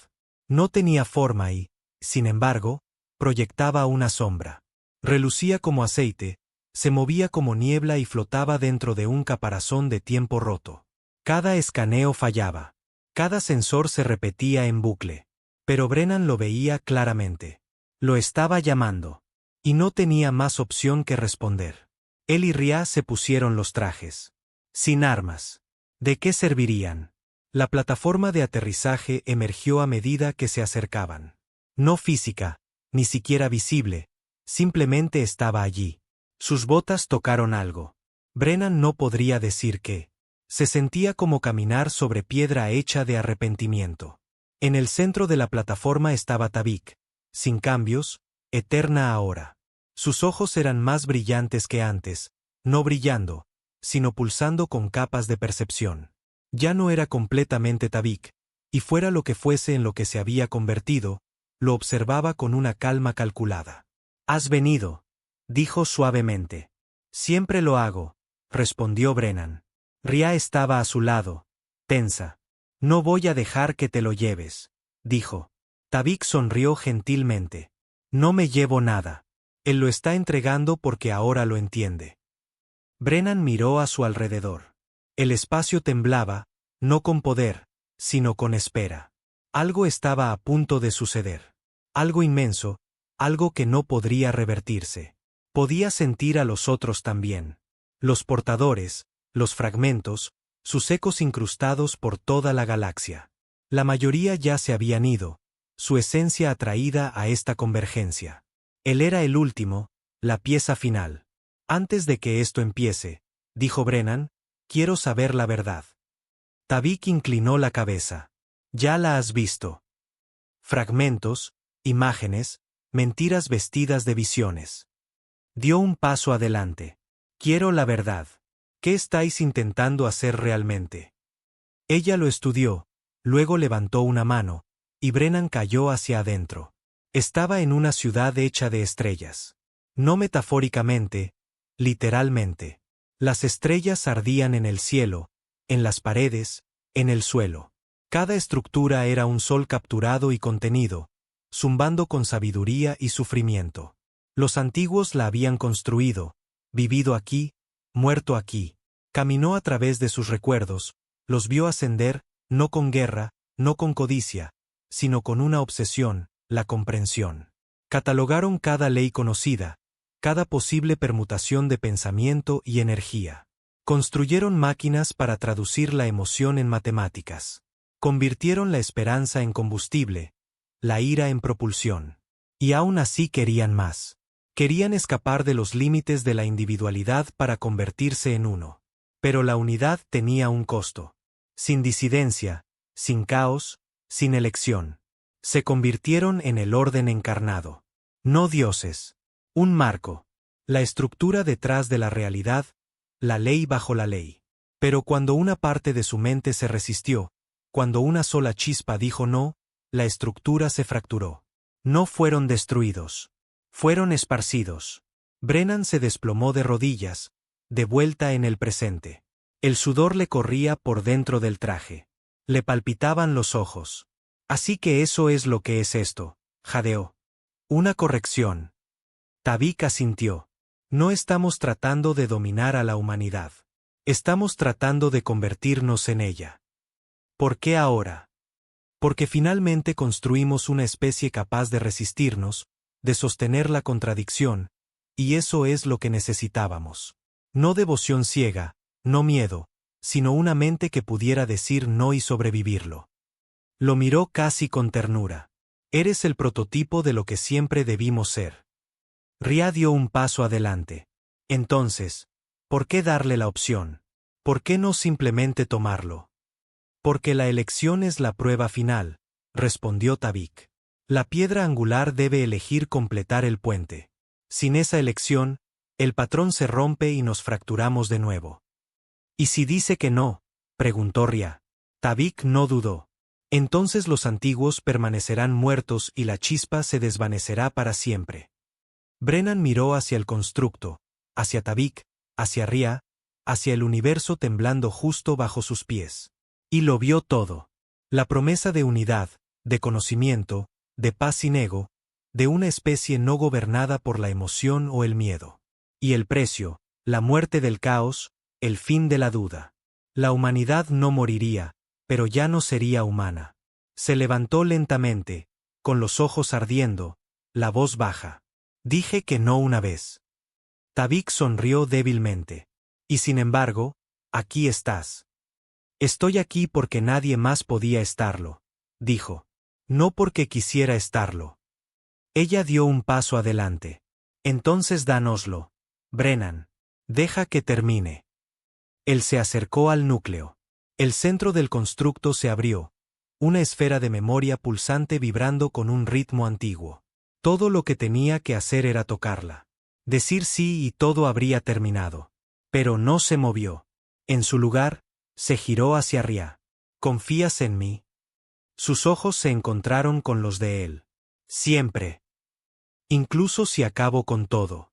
No tenía forma y, sin embargo, proyectaba una sombra. Relucía como aceite, se movía como niebla y flotaba dentro de un caparazón de tiempo roto. Cada escaneo fallaba. Cada sensor se repetía en bucle. Pero Brennan lo veía claramente. Lo estaba llamando. Y no tenía más opción que responder. Él y Ria se pusieron los trajes. Sin armas. ¿De qué servirían? La plataforma de aterrizaje emergió a medida que se acercaban. No física, ni siquiera visible, simplemente estaba allí. Sus botas tocaron algo. Brennan no podría decir qué. Se sentía como caminar sobre piedra hecha de arrepentimiento. En el centro de la plataforma estaba Tavik, sin cambios, eterna ahora. Sus ojos eran más brillantes que antes, no brillando, sino pulsando con capas de percepción. Ya no era completamente Tavik, y fuera lo que fuese en lo que se había convertido, lo observaba con una calma calculada. «Has venido», dijo suavemente. Siempre lo hago, respondió Brennan. Ria estaba a su lado, tensa. No voy a dejar que te lo lleves, dijo. Tavik sonrió gentilmente. No me llevo nada. Él lo está entregando porque ahora lo entiende. Brennan miró a su alrededor. El espacio temblaba, no con poder, sino con espera. Algo estaba a punto de suceder. Algo inmenso, algo que no podría revertirse. Podía sentir a los otros también. Los portadores, los fragmentos, sus ecos incrustados por toda la galaxia. La mayoría ya se habían ido, su esencia atraída a esta convergencia. Él era el último, la pieza final. Antes de que esto empiece, dijo Brennan, quiero saber la verdad. Tavik inclinó la cabeza. Ya la has visto. Fragmentos, imágenes, mentiras vestidas de visiones. Dio un paso adelante. Quiero la verdad. ¿Qué estáis intentando hacer realmente? Ella lo estudió, luego levantó una mano, y Brennan cayó hacia adentro. Estaba en una ciudad hecha de estrellas. No metafóricamente, literalmente. Las estrellas ardían en el cielo, en las paredes, en el suelo. Cada estructura era un sol capturado y contenido, zumbando con sabiduría y sufrimiento. Los antiguos la habían construido, vivido aquí, muerto aquí. Caminó a través de sus recuerdos, los vio ascender, no con guerra, no con codicia, sino con una obsesión, la comprensión. Catalogaron cada ley conocida, cada posible permutación de pensamiento y energía. Construyeron máquinas para traducir la emoción en matemáticas. Convirtieron la esperanza en combustible, la ira en propulsión. Y aún así querían más. Querían escapar de los límites de la individualidad para convertirse en uno. Pero la unidad tenía un costo. Sin disidencia, sin caos, sin elección. Se convirtieron en el orden encarnado. No dioses. Un marco. La estructura detrás de la realidad, la ley bajo la ley. Pero cuando una parte de su mente se resistió, cuando una sola chispa dijo no, la estructura se fracturó. No fueron destruidos. Fueron esparcidos. Brennan se desplomó de rodillas, de vuelta en el presente. El sudor le corría por dentro del traje. Le palpitaban los ojos. Así que eso es lo que es esto, jadeó. Una corrección. Tavik asintió. No estamos tratando de dominar a la humanidad. Estamos tratando de convertirnos en ella. ¿Por qué ahora? Porque finalmente construimos una especie capaz de resistirnos, de sostener la contradicción, y eso es lo que necesitábamos. No devoción ciega, no miedo, sino una mente que pudiera decir no y sobrevivirlo. Lo miró casi con ternura. Eres el prototipo de lo que siempre debimos ser. Ria dio un paso adelante. Entonces, ¿por qué darle la opción? ¿Por qué no simplemente tomarlo? Porque la elección es la prueba final, respondió Tavik. La piedra angular debe elegir completar el puente. Sin esa elección, el patrón se rompe y nos fracturamos de nuevo. ¿Y si dice que no? Preguntó Ria. Tavik no dudó. Entonces los antiguos permanecerán muertos y la chispa se desvanecerá para siempre. Brennan miró hacia el constructo, hacia Tavik, hacia Ria, hacia el universo temblando justo bajo sus pies. Y lo vio todo. La promesa de unidad, de conocimiento, de paz sin ego, de una especie no gobernada por la emoción o el miedo. Y el precio, la muerte del caos, el fin de la duda. La humanidad no moriría, pero ya no sería humana. Se levantó lentamente, con los ojos ardiendo, la voz baja. Dije que no una vez. Tavik sonrió débilmente. Y sin embargo, aquí estás. Estoy aquí porque nadie más podía estarlo, dijo. No porque quisiera estarlo. Ella dio un paso adelante. Entonces dánoslo. Brennan. Deja que termine. Él se acercó al núcleo. El centro del constructo se abrió. Una esfera de memoria pulsante vibrando con un ritmo antiguo. Todo lo que tenía que hacer era tocarla. Decir sí y todo habría terminado. Pero no se movió. En su lugar, se giró hacia Ria. ¿Confías en mí? Sus ojos se encontraron con los de él. Siempre. Incluso si acabo con todo.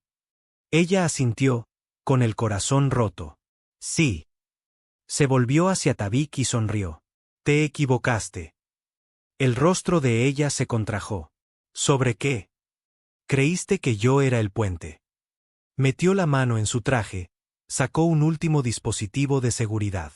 Ella asintió, con el corazón roto. Sí. Se volvió hacia Tabik y sonrió. Te equivocaste. El rostro de ella se contrajo. ¿Sobre qué? Creíste que yo era el puente. Metió la mano en su traje, sacó un último dispositivo de seguridad.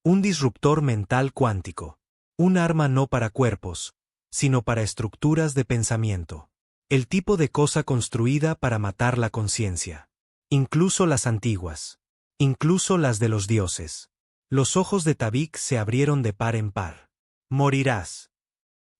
Un disruptor mental cuántico. Un arma no para cuerpos, sino para estructuras de pensamiento. El tipo de cosa construida para matar la conciencia. Incluso las antiguas. Incluso las de los dioses. Los ojos de Tabik se abrieron de par en par. Morirás.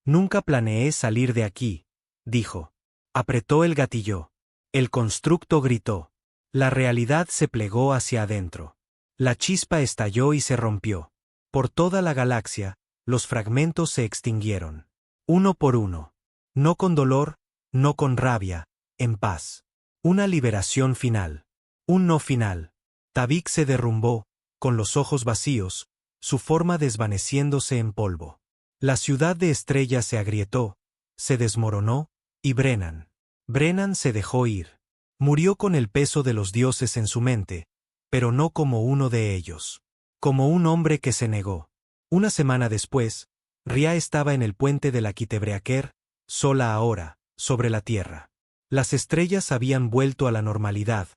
Nunca planeé salir de aquí, dijo. Apretó el gatillo. El constructo gritó. La realidad se plegó hacia adentro. La chispa estalló y se rompió. Por toda la galaxia, los fragmentos se extinguieron. Uno por uno. No con dolor, no con rabia, en paz. Una liberación final. Un no final. Tabik se derrumbó, con los ojos vacíos, su forma desvaneciéndose en polvo. La ciudad de estrellas se agrietó, se desmoronó, y Brennan se dejó ir. Murió con el peso de los dioses en su mente, pero no como uno de ellos. Como un hombre que se negó. Una semana después, Ria estaba en el puente de la Kitebreaker, sola ahora, sobre la tierra. Las estrellas habían vuelto a la normalidad,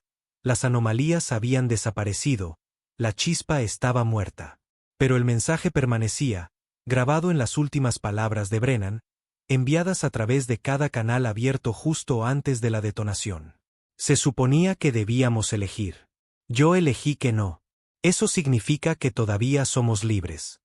las anomalías habían desaparecido, la chispa estaba muerta. Pero el mensaje permanecía, grabado en las últimas palabras de Brennan, enviadas a través de cada canal abierto justo antes de la detonación. Se suponía que debíamos elegir. Yo elegí que no. Eso significa que todavía somos libres.